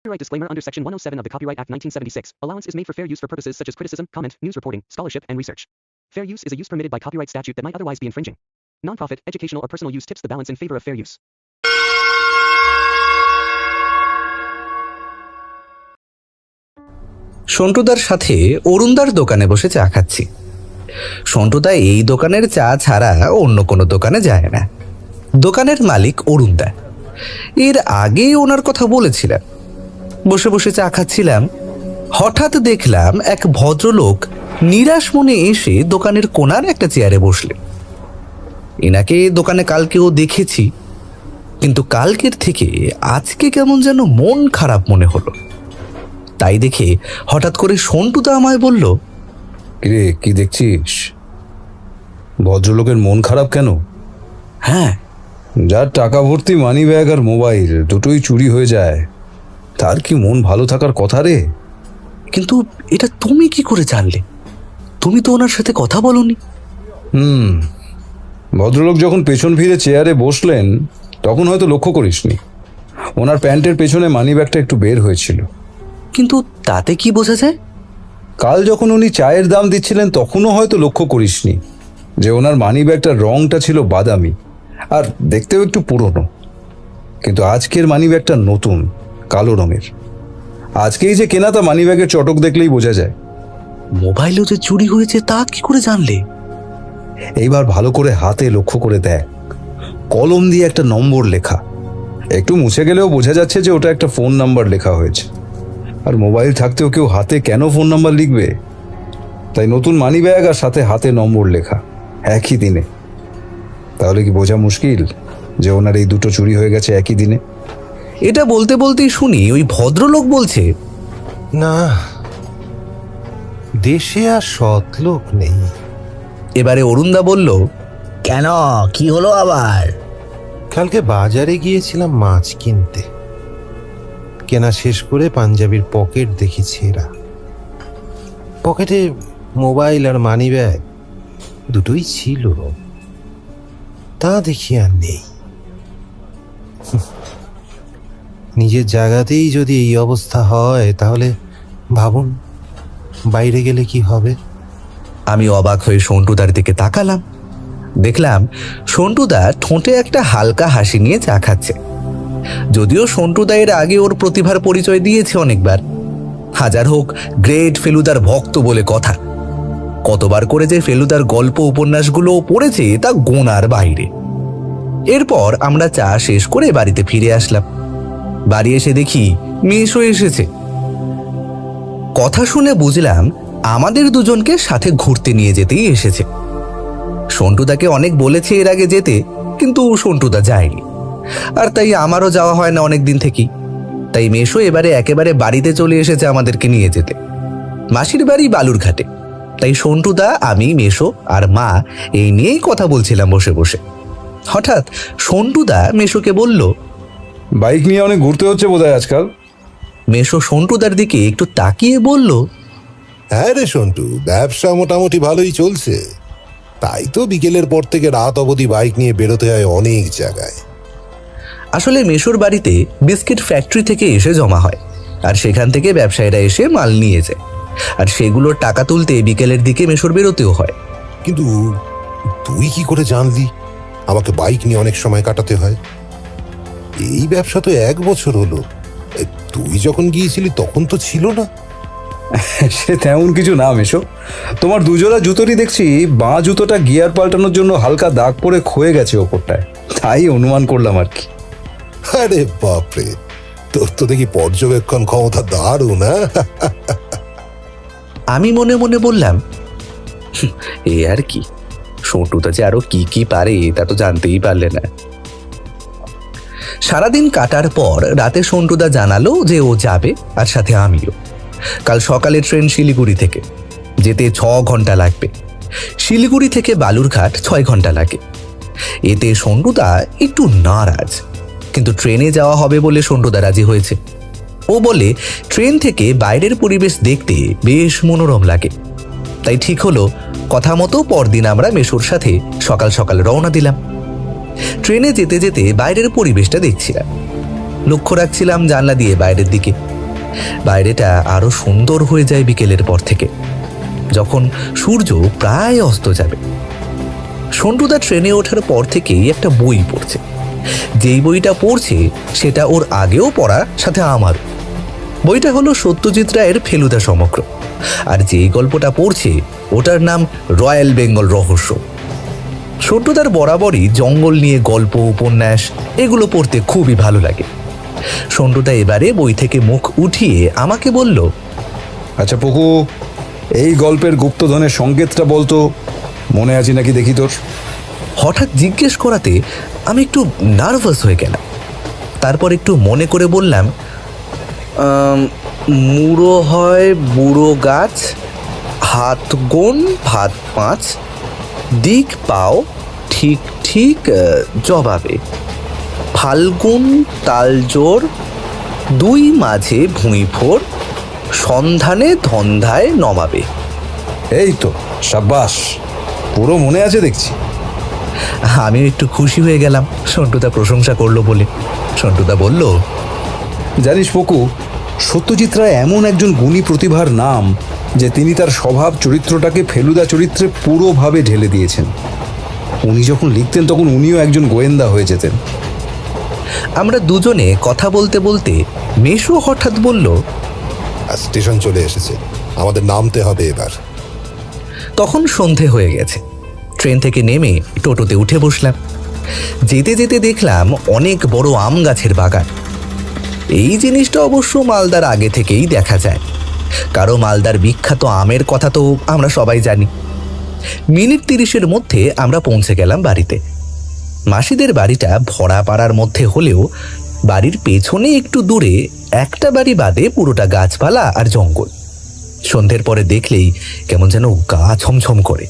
Copyright disclaimer under Section 107 of the Copyright Act 1976. Allowance is made for fair use for purposes such as criticism, comment, news reporting, scholarship, and research. Fair use is a use permitted by copyright statute that might otherwise be infringing. Non-profit, educational, or personal use tips the balance in favor of fair use. সন্টুদার সাথে অরুণদার দোকানে বসে চা খাচ্ছি। সন্টুদা এই দোকানের চা ছাড়া অন্য কোনো দোকানে যায় না। দোকানের মালিক অরুণদা। এর আগেই ওনার কথা বলেছিলাম। বসে বসে চা খাচ্ছিলাম, হঠাৎ দেখলাম এক ভদ্রলোক নিরাশ মনে এসে দোকানের কোণার একটা চেয়ারে বসলেন। এনাকে দোকানে কালকেও দেখেছি, কিন্তু কালকের থেকে আজকে কেমন যেন মন খারাপ মনে হলো। তাই দেখে হঠাৎ করে সন্টুদা আমায় বলল, রে কি দেখছিস? ভদ্রলোকের মন খারাপ কেন? হ্যাঁ, যার টাকা ভর্তি মানি ব্যাগ আর মোবাইল দুটোই চুরি হয়ে যায়, তার কি মন ভালো থাকার কথা রে? কিন্তু এটা তুমি কি করে জানলে? তুমি তো ওনার সাথে কথা বলনি। ভদ্রলোক যখন পেছন ফিরে চেয়ারে বসলেন তখন হয়তো লক্ষ্য করিসনি। ওনার প্যান্টের পেছনে মানি ব্যাগটা একটু বের হয়েছিল। কিন্তু তাতে কি বোঝা যায়? কাল যখন উনি চায়ের দাম দিচ্ছিলেন তখনও হয়তো লক্ষ্য করিসনি যে ওনার মানি ব্যাগটার রংটা ছিল বাদামি আর দেখতেও একটু পুরনো। কিন্তু আজকের মানি ব্যাগটা নতুন, কালো রঙের। আজকেই যে কেনা তা মানি ব্যাগের চটক দেখলেই বোঝা যায়। মোবাইলও যে চুরি হয়েছে তা কি করে জানলে? এইবার ভালো করে হাতে লক্ষ্য করে দেখ, কলম দিয়ে একটা নম্বর লেখা। একটু মুছে গেলেও বোঝা যাচ্ছে যে ওটা একটা ফোন নাম্বার লেখা হয়েছে। আর মোবাইল থাকতেও কেউ হাতে কেন ফোন নাম্বার লিখবে? তাই নতুন মানি ব্যাগ আর সাথে হাতে নম্বর লেখা একই দিনে। তাহলে কি বোঝা মুশকিল যে ওনার এই দুটো চুরি হয়ে গেছে একই দিনে? এটা বলতে বলতেই শুনি ওই ভদ্রলোক বলছে, না, দেশে আর সৎ লোক নেই। এবারে অরুণদা বলল, কেন, কি হলো আবার? কালকে বাজারে গিয়েছিলাম মাছ কিনতে। কেনা শেষ করে পাঞ্জাবির পকেট দেখি ছেঁড়া। পকেটে মোবাইল আর মানি ব্যাগ দুটোই ছিল, তা দেখি আর নেই। নিজের জায়গাতেই যদি এই অবস্থা হয় তাহলে ভাবুন বাইরে গেলে কি হবে। আমি অবাক হয়ে সন্টুদার দিকে তাকালাম। দেখলাম সন্টুদা ঠোঁটে একটা হালকা হাসি নিয়ে চা খাচ্ছে। যদিও সন্টুদা এর আগে ওর প্রতিভার পরিচয় দিয়েছে অনেকবার। হাজার হোক গ্রেট ফেলুদার ভক্ত বলে কথা। কতবার করে যে ফেলুদার গল্প উপন্যাসগুলো পড়েছে তা গোনার বাইরে। এরপর আমরা চা শেষ করে বাড়িতে ফিরে আসলাম। বাড়ি এসে দেখি মেশো এসেছে। কথা শুনে বুঝলাম আমাদের দুজনকে সাথে ঘুরতে নিয়ে যেতেই এসেছে। সন্টুদাকে অনেক বলেছে এর আগে যেতে, কিন্তু সন্টুদা যায়নি। আর তাই আমারও যাওয়া হয় না অনেক দিন থেকেই। তাই মেশো এবারে একেবারে বাড়িতে চলে এসেছে আমাদেরকে নিয়ে যেতে। মাসির বাড়ি বালুরঘাটে। তাই সন্টুদা, আমি, মেশো আর মা এই নিয়েই কথা বলছিলাম বসে বসে। হঠাৎ সন্টুদা মেশোকে বলল, বাইক নিয়ে অনেক ঘুরতে হচ্ছে বোধহয় আজকাল। মেশো সন্টুদার দিকে একটু তাকিয়ে বলল, হ্যাঁ রে সন্টু, ব্যবসা মোটামুটি ভালোই চলছে। তাই তো বিকেলের পর থেকে রাত অবধি বাইক নিয়ে বেরোতে হয় অনেক জায়গায়। আসলে মেশোর বাড়িতে বিস্কিট ফ্যাক্টরি থেকে এসে জমা হয়, আর সেখান থেকে ব্যবসায়ীরা এসে মাল নিয়ে যায়। আর সেগুলোর টাকা তুলতে বিকেলের দিকে মেশোর বেরোতেও হয়। কিন্তু তুই কি করে জানলি আমাকে বাইক নিয়ে অনেক সময় কাটাতে হয়? এই ব্যবসা তো 1 বছর হলো। তুই যখন গিয়েছিলি তখন তো ছিল না। সে তেমন কিছু না মেশো। তোমার দুজোড়া জুতোরই দেখছি বাঁ জুতোটা গিয়ার পাল্টানোর জন্য হালকা দাগ পড়ে ক্ষয়ে গেছে ওপরটায়, তাই অনুমান করলাম আর কি। আরে বাপরে, তোর তো দেখি পর্যবেক্ষণ ক্ষমতা দারুণ। আমি মনে মনে বললাম, এ আর কি, সন্টুদা যে আরো কি কি পারে তা তো জানতেই পারলে না। সারাদিন কাটার পর রাতে সন্টুদা জানালো যে ও যাবে, আর সাথে আমিও। কাল সকালে ট্রেন শিলিগুড়ি থেকে, যেতে 6 ঘন্টা লাগবে। শিলিগুড়ি থেকে বালুরঘাট 6 ঘন্টা লাগে। এতে সন্টুদা একটু নারাজ, কিন্তু ট্রেনে যাওয়া হবে বলে সন্টুদা রাজি হয়েছে। ও বলে ট্রেন থেকে বাইরের পরিবেশ দেখতে বেশ মনোরম লাগে। তাই ঠিক হলো, কথা মতো পরদিন আমরা মেশোর সাথে সকাল সকাল রওনা দিলাম। ট্রেনে যেতে যেতে বাইরের পরিবেশটা দেখছিলাম। লক্ষ্য রাখছিলাম জানলা দিয়ে বাইরের দিকে। বাইরেটা আরো সুন্দর হয়ে যায় বিকেলের পর থেকে, যখন সূর্য প্রায় অস্ত যাবে। সন্টুদা ট্রেনে ওঠার পর থেকেই একটা বই পড়ছে। যেই বইটা পড়ছে সেটা ওর আগেও পড়া, সাথে আমার। বইটা হলো সত্যজিৎ রায়ের ফেলুদা সমগ্র, আর যেই গল্পটা পড়ছে ওটার নাম রয়্যাল বেঙ্গল রহস্য। সন্টুদার বরাবরই জঙ্গল নিয়ে গল্প, উপন্যাস এগুলো পড়তে খুবই ভালো লাগে। সন্টুদা এবারে বই থেকে মুখ উঠিয়ে আমাকে বলল, আচ্ছা পকু, এই গল্পের গুপ্তধনের সংকেতটা বলতো, মনে আছে নাকি দেখি তোর? হঠাৎ জিজ্ঞেস করাতে আমি একটু নার্ভাস হয়ে গেলাম। তারপর একটু মনে করে বললাম, মুড়ো হয় বুড়ো গাছ, হাত গোন ভাত পাঁচ, দিক পাও ঠিক ঠিক জবাবে, ফাল্গুন তালজোর, দুই মাঝে ভুঁইফোর, সন্ধানে ধন্ধায় নমাবে। এই তো, সাব্বাস, পুরো মনে আছে দেখছি। আমি একটু খুশি হয়ে গেলাম সন্টুদা প্রশংসা করলো বলে। সন্টুদা বলল, জানিস পকু, সত্যজিৎ রায় এমন একজন গুণী প্রতিভার নাম যে তিনি তার স্বভাব চরিত্রটাকে ফেলুদা চরিত্রে পুরোভাবে ঢেলে দিয়েছেন। উনি যখন লিখতেন তখন উনিও একজন গোয়েন্দা হয়ে যেতেন। আমরা দুজনে কথা বলতে বলতে মেশো হঠাৎ বলল, স্টেশন চলে এসেছে, আমাদের নামতে হবে এবার। তখন সন্ধে হয়ে গেছে। ট্রেন থেকে নেমে টোটোতে উঠে বসলাম। যেতে যেতে দেখলাম অনেক বড় আম গাছের বাগান। এই জিনিসটা অবশ্য মালদার আগে থেকেই দেখা যায়, কারণ মালদার বিখ্যাত আমের কথা তো আমরা সবাই জানি। মিনিট 30-এর মধ্যে আমরা পৌঁছে গেলাম বাড়িতে। মাসিদের বাড়িটা ভরা পাড়ার মধ্যে হলেও বাড়ির পেছনে একটু দূরে একটা বাড়ি বাদে পুরোটা গাছপালা আর জঙ্গল। সন্ধ্যের পরে দেখলেই কেমন যেন গা ছমছম করে।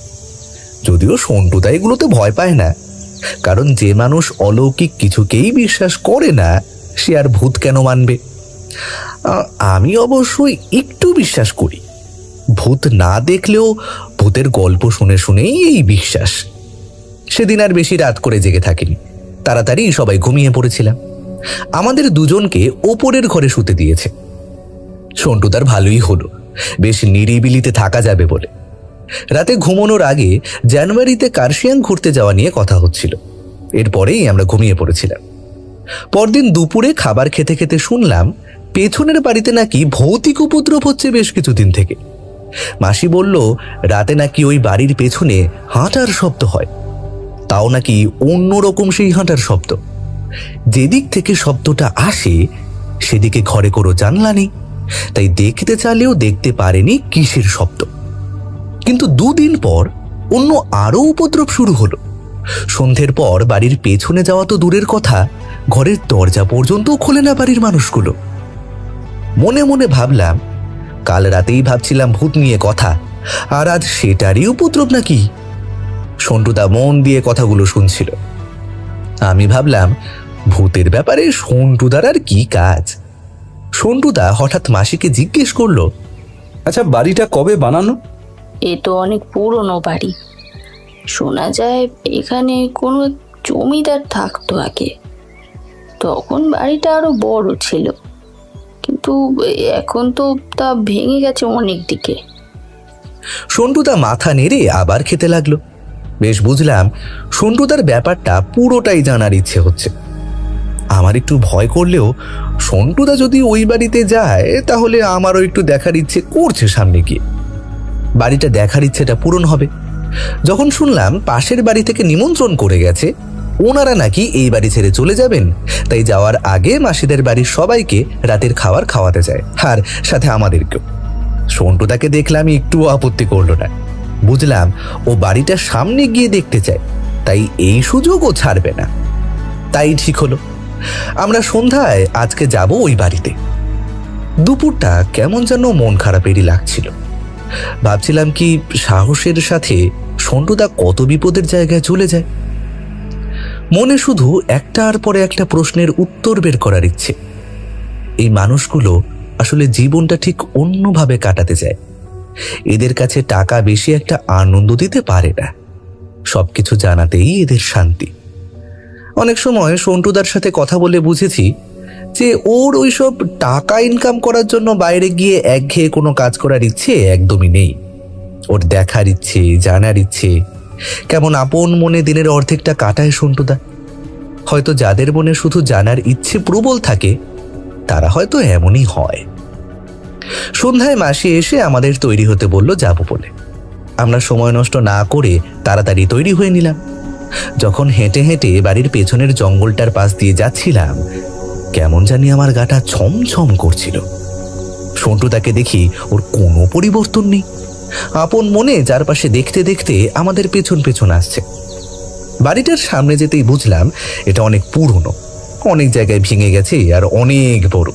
যদিও সন্টুদা এগুলোতে ভয় পায় না, কারণ যে মানুষ অলৌকিক কিছুকেই বিশ্বাস করে না সে আর ভূত কেন মানবে? আমি অবশ্যই একটু বিশ্বাস করি। ভূত না দেখলেও ভূতের গল্প শুনে শুনেই এই বিশ্বাস। সেদিন আর বেশি রাত করে জেগে থাকিনি, তাড়াতাড়ি সবাই ঘুমিয়ে পড়েছিলাম। আমাদের দুজনকে ওপরের ঘরে শুতে দিয়েছে। সন্টুদার ভালোই হলো, বেশ নিরিবিলিতে থাকা যাবে বলে। রাতে ঘুমানোর আগে জানুয়ারিতে কার্শিয়াং ঘুরতে যাওয়া নিয়ে কথা হচ্ছিল। এরপরেই আমরা ঘুমিয়ে পড়েছিলাম। পরদিন দুপুরে খাবার খেতে খেতে শুনলাম পেছনের বাড়িতে নাকি ভৌতিক উপদ্রব হচ্ছে বেশ কিছুদিন থেকে। মাসি বলল রাতে নাকি ওই বাড়ির পেছনে হাঁটার শব্দ হয়, তাও নাকি অন্যরকম সেই হাঁটার শব্দ। যেদিক থেকে শব্দটা আসে সেদিকে ঘরে কোনো জানলা নেই, তাই দেখতে চাইলেও দেখতে পারেনি কিসের শব্দ। কিন্তু 2 দিন পর অন্য আরো উপদ্রব শুরু হলো। সন্ধ্যের পর বাড়ির পেছনে যাওয়া তো দূরের কথা, ঘরের দরজা পর্যন্ত খোলে না বাড়ির মানুষগুলো। মনে মনে ভাবলাম, কাল রাতেই ভাবছিলাম ভূত নিয়ে কথা, আর আজ সেটারই উপদ্রব নাকি? সন্টুদা মন দিয়ে কথাগুলো শুনছিল। আমি ভাবলাম, ভূতের ব্যাপারে সন্টুদার আর কি কাজ? সন্টুদা হঠাৎ মাসিকে জিজ্ঞেস করলো, আচ্ছা, বাড়িটা কবে বানানো? এ তো অনেক পুরনো বাড়ি। শোনা যায় এখানে কোনো জমিদার থাকতো আগে, তখন বাড়িটা আরো বড় ছিল, কিন্তু এখন তো তা ভেঙে গেছে অনেক দিকে। সন্টুদা মাথা নেড়ে আবার খেতে লাগলো। বেশ বুঝলাম সন্টুদার ব্যাপারটা পুরোটাই জানার ইচ্ছে হচ্ছে। আমার একটু ভয় করলেও সন্টুদা যদি ওই বাড়িতে যায় তাহলে আমারও একটু দেখার ইচ্ছে করছে সামনে গিয়ে। বাড়িটা দেখার ইচ্ছেটা পূরণ হবে। যখন শুনলাম পাশের বাড়ি থেকে নিমন্ত্রণ করে গেছে, ওনারা নাকি এই বাড়ি ছেড়ে চলে যাবেন, তাই যাওয়ার আগে মাসিদের বাড়ির সবাইকে রাতের খাবার খাওয়াতে যায়, আর সাথে আমাদেরকেও। সন্টুদাকে দেখলাম একটু আপত্তি করলো না। বুঝলাম ও বাড়িটার সামনে গিয়ে দেখতে চায়, তাই এই সুযোগও ছাড়বে না। তাই ঠিক হলো, আমরা সন্ধ্যায় আজকে যাব ওই বাড়িতে। দুপুরটা কেমন যেন মন খারাপেরই লাগছিল। ভাবছিলাম কি সাহসের সাথে সন্টুদা কত বিপদের জায়গায় চলে যায়। মনে শুধু একটার পরে একটা প্রশ্নের উত্তর বের করার ইচ্ছে। এই মানুষগুলো আসলে জীবনটা ঠিক অন্যভাবে কাটাতে চায়। এদের কাছে টাকা বেশি একটা আনন্দ দিতে পারে না, সবকিছু জানাতেই এদের শান্তি। অনেক সময় সন্টুদার সাথে কথা বলে বুঝেছি যে ওর ওইসব টাকা ইনকাম করার জন্য বাইরে গিয়ে একঘেয়ে কোনো কাজ করার ইচ্ছে একদমই নেই। ওর দেখার ইচ্ছে, জানার ইচ্ছে, কেমন আপন মনে দিনের অর্ধেকটা কাটায় সন্টুদা। হয়তো যাদের মনে শুধু জানার ইচ্ছে প্রবল থাকে তারা হয়তো এমনই হয়। সন্ধ্যায় মাসি এসে আমাদের তৈরি হতে বলল যাব বলে। আমরা সময় নষ্ট না করে তাড়াতাড়ি তৈরি হয়ে নিলাম। যখন হেঁটে হেঁটে বাড়ির পেছনের জঙ্গলটার পাশ দিয়ে যাচ্ছিলাম, কেমন জানি আমার গাটা ছমছম করছিল। সন্টুদাকে দেখি ওর কোনো পরিবর্তন নেই, আপন মনে চারপাশে দেখতে দেখতে আমাদের পেছন পেছন আসছে। বাড়িটার সামনে যেতেই বুঝলাম এটা অনেক পুরনো, অনেক জায়গায় ভেঙে গেছে আর অনেক বড়।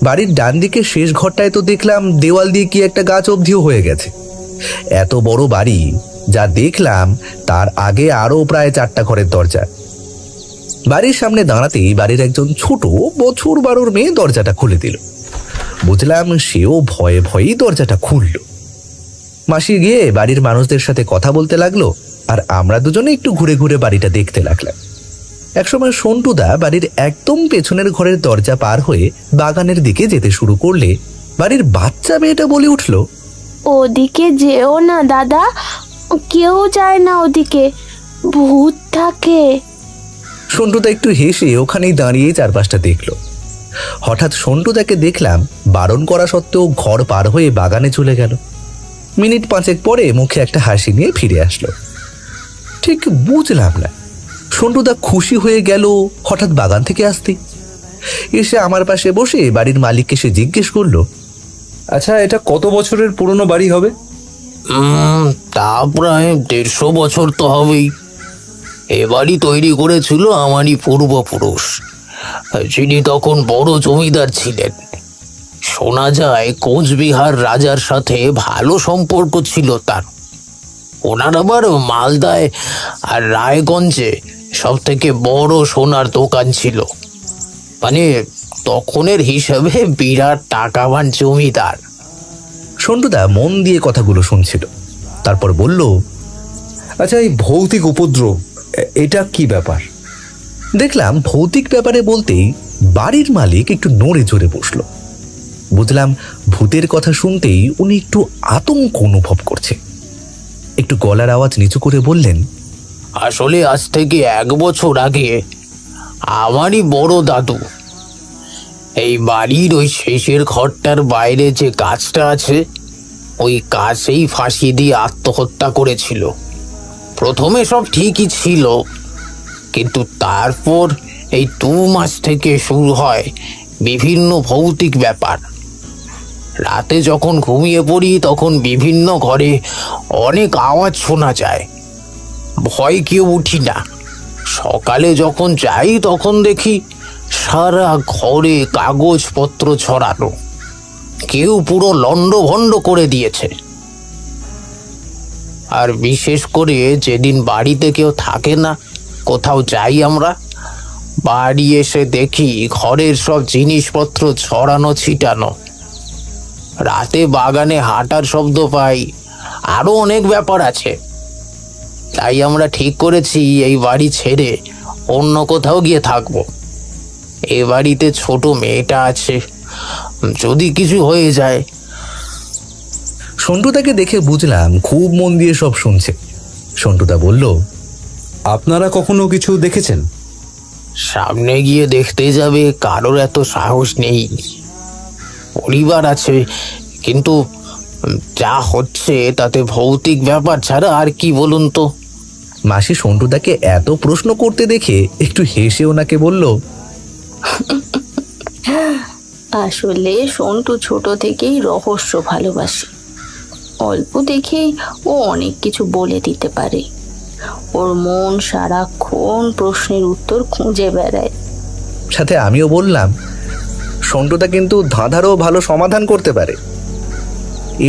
বাড়ির ডান দিকে শেষ ঘরটায় তো দেখলাম দেওয়াল দিয়ে কি একটা গাছ অবধিও হয়ে গেছে। এত বড় বাড়ি যা দেখলাম তার আগে আরো প্রায় 4টা ঘরের দরজা। বাড়ির সামনে দাঁড়াতেই বাড়ির একজন ছোট বছর 12 মেয়ে দরজাটা খুলে দিল। বুঝলাম সেও ভয়ে ভয়েই দরজাটা খুলল। মাসি গিয়ে বাড়ির মানুষদের সাথে কথা বলতে লাগলো আর আমরা দুজনে একটু ঘুরে ঘুরে বাড়িটা দেখতে লাগলাম। একসময় সন্টুদা বাড়ির একদম পেছনের ঘরের দরজা পার হয়ে বাগানের দিকে যেতে শুরু করলে বাড়ির বাচ্চা মেয়েটা বলে উঠল, ওদিকে যেও না দাদা, কেউ যায় না ওদিকে, ভূত থাকে। সন্টুদা একটু হেসে ওখানেই দাঁড়িয়ে চারপাশটা দেখল। হঠাৎ সন্টুদাকে দেখলাম বারণ করা সত্ত্বেও ঘর পার হয়ে বাগানে চলে গেল। মিনিট 5 পরে মুখে একটা হাসি নিয়ে ফিরে আসলো। ঠিক বুঝলাম না সন্টুদা খুশি হয়ে গেল হঠাৎ বাগান থেকে আসতে। এসে আমার পাশে বসে বাড়ির মালিককে সে জিজ্ঞেস করলো, আচ্ছা, এটা কত বছরের পুরনো বাড়ি হবে? তা প্রায় 150 বছর তো হবেই। এ বাড়ি তৈরি করেছিল আমারই পূর্বপুরুষ, যিনি তখন বড় জমিদার ছিলেন। শোনা যায় কোচবিহার রাজার সাথে ভালো সম্পর্ক ছিল তার। ওনার আবার মালদায় আর রায়গঞ্জে সব থেকে বড় সোনার দোকান ছিল। মানে তখনের হিসাবে বিরাট টাকাবান জমিদার। সন্টুদা মন দিয়ে কথাগুলো শুনছিল, তারপর বলল, আচ্ছা, এই ভৌতিক উপদ্রব এটা কি ব্যাপার? দেখলাম ভৌতিক ব্যাপারে বলতেই বাড়ির মালিক একটু নড়ে চড়ে বসলো। বুঝলাম ভূতের কথা শুনতেই উনি একটু আতঙ্ক অনুভব করছে। একটু গলার আওয়াজ নিচু করে বললেন, আসলে আজ থেকে 1 বছর আগে আমারই বড় দাদু এই বাড়ির ওই শেষের ঘরটার বাইরে যে গাছটা আছে ওই গাছেই ফাঁসি দিয়ে আত্মহত্যা করেছিল। প্রথমে সব ঠিকই ছিল, কিন্তু তারপর এই 2 মাস থেকে শুরু হয় বিভিন্ন ভৌতিক ব্যাপার। রাতে যখন ঘুমিয়ে পড়ি তখন বিভিন্ন ঘরে অনেক আওয়াজ শোনা যায়। ভয় কেউ উঠি না। সকালে যখন যাই তখন দেখি সারা ঘরে কাগজপত্র ছড়ানো, কেউ পুরো লণ্ডভণ্ড করে দিয়েছে। আর বিশেষ করে যেদিন বাড়িতে কেউ থাকে না, কোথাও যাই আমরা, বাড়ি এসে দেখি ঘরের সব জিনিসপত্র ছড়ানো ছিটানো। রাতে বাগানে হাঁটার শব্দ পাই, আরো অনেক ব্যাপার আছে। তাই আমরা ঠিক করেছি এই বাড়ি ছেড়ে অন্য কোথাও গিয়ে থাকবো। এ বাড়িতে ছোট মেয়েটা আছে, যদি কিছু হয়ে যায়। সন্টুদাকে দেখে বুঝলাম খুব মন দিয়ে সব শুনছে। সন্টুদা বলল, আপনারা কখনো কিছু দেখেছেন? সামনে গিয়ে দেখতে যাবে কারোর এত সাহস নেই। পরিবার আছে, কিন্তু যা হচ্ছে তাতে ভৌতিক ব্যাপার ছাড়া আর কি বলুন তো। মাসি সন্টুদাকে এত প্রশ্ন করতে দেখে একটু হেসে ওনাকে বলল, আসলে সন্টু ছোট থেকেই রহস্য ভালোবাসে। অল্প দেখেই ও অনেক কিছু বলে দিতে পারে। ওর মন সারাক্ষণ প্রশ্নের উত্তর খুঁজে বেড়ায়। সাথে আমিও বললাম, সন্টুদা কিন্তু ধাঁধারও ভালো সমাধান করতে পারে।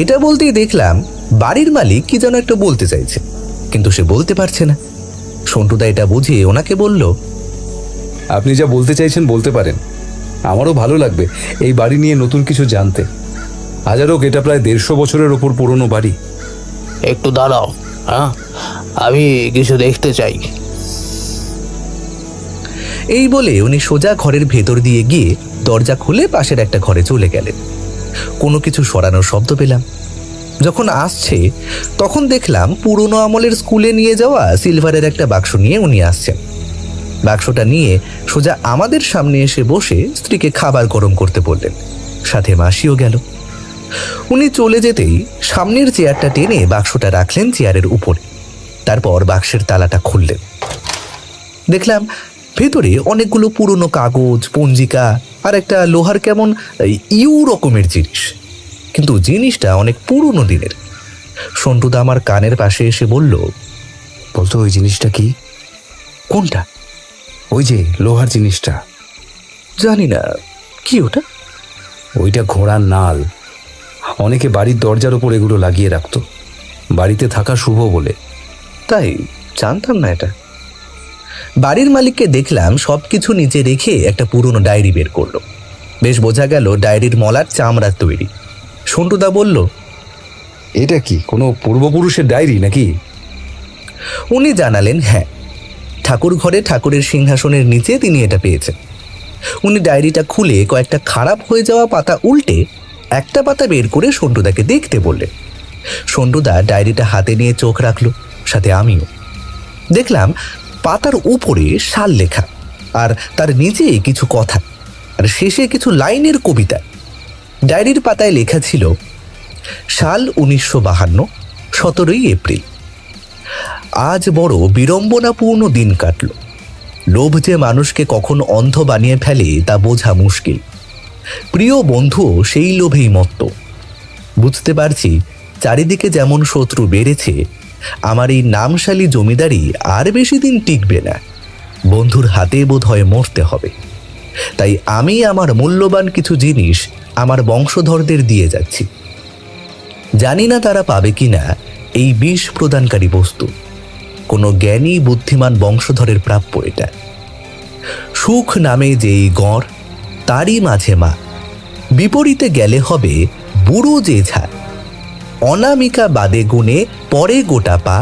এটা বলতেই দেখলাম বাড়ির মালিক কি যেন একটা বলতে চাইছে, কিন্তু সে বলতে পারছে না। সন্টুদা এটা বুঝে ওনাকে বলল, আপনি যা বলতে চাইছেন বলতে পারেন, আমারও ভালো লাগবে এই বাড়ি নিয়ে নতুন কিছু জানতে। হাজার হোক এটা প্রায় 150 বছরের ওপর পুরনো বাড়ি। একটু দাঁড়াও, হ্যাঁ, আমি কিছু দেখতে চাই। এই বলে উনি সোজা ঘরের ভেতর দিয়ে গিয়ে দরজা খুলে পাশের একটা ঘরে চলে গেলেন। কোনো কিছু সরানোর শব্দ পেলাম। যখন আসছে তখন দেখলাম পুরনো আমলের স্কুলে নিয়ে যাওয়া সিলভারের একটা বাক্স নিয়ে উনি আসছেন। বাক্সটা নিয়ে সোজা আমাদের সামনে এসে বসে স্ত্রীকে খাবার গরম করতে বললেন, সাথে মাসিও গেল। উনি চলে যেতেই সামনের চেয়ারটা টেনে বাক্সটা রাখলেন চেয়ারের উপরে, তারপর বাক্সের তালাটা খুললেন। দেখলাম ভেতরে অনেকগুলো পুরনো কাগজ, পঞ্জিকা আর একটা লোহার কেমন ইউ রকমের জিনিস, কিন্তু জিনিসটা অনেক পুরনো দিনের। সন্টুদা আমার কানের পাশে এসে বলল, বলতো ওই জিনিসটা কি? কোনটা? ওই যে লোহার জিনিসটা। জানি না, কি ওটা? ওইটা ঘোড়ার নাল। অনেকে বাড়ির দরজার উপর এগুলো লাগিয়ে রাখতো, বাড়িতে থাকা শুভ বলে। তাই? জানতাম না এটা। বাড়ির মালিককে দেখলাম সবকিছু নিচে রেখে একটা পুরনো ডায়েরি বের করলো। বেশ বোঝা গেল ডায়েরির মলার চামড়ার তৈরি। সন্টুদা বলল, এটা কি কোনো পূর্বপুরুষের ডায়েরি নাকি? উনি জানালেন, হ্যাঁ, ঠাকুর ঘরে ঠাকুরের সিংহাসনের নিচে তিনি এটা পেয়েছেন। উনি ডায়েরিটা খুলে কয়েকটা খারাপ হয়ে যাওয়া পাতা উল্টে একটা পাতা বের করে সন্টুদাকে দেখতে বললেন। সন্টুদা ডায়েরিটা হাতে নিয়ে চোখ রাখলো, সাথে আমিও। দেখলাম পাতার উপরে সাল লেখা, আর তার নিচে কিছু কথা, আর শেষে কিছু লাইনের কবিতা। ডায়েরির পাতায় লেখা ছিল, সাল 1952, 17ই এপ্রিল। আজ বড় বিড়ম্বনাপূর্ণ দিন কাটল। লোভ যে মানুষকে কখন অন্ধ বানিয়ে ফেলে তা বোঝা মুশকিল। প্রিয় বন্ধুও সেই লোভেই মত্ত। বুঝতে পারছি চারিদিকে যেমন শত্রু বেড়েছে, আমার এই নামশালী জমিদারি আর বেশি দিন টিকবে না। বন্ধুর হাতে বোধ হয় মরতে হবে। তাই আমি আমার মূল্যবান কিছু জিনিস আমার বংশধরদের দিয়ে যাচ্ছি। জানি না তারা পাবে কিনা এই বিষ প্রদানকারী বস্তু। কোনো জ্ঞানী বুদ্ধিমান বংশধরের প্রাপ্য এটা। সুখ নামে যেই গড়, তারই মাঝে মা। বিপরীতে গেলে হবে বুড়ো যে ঝাড়। অনামিকা বাদে গুণে পরে গোটা পা।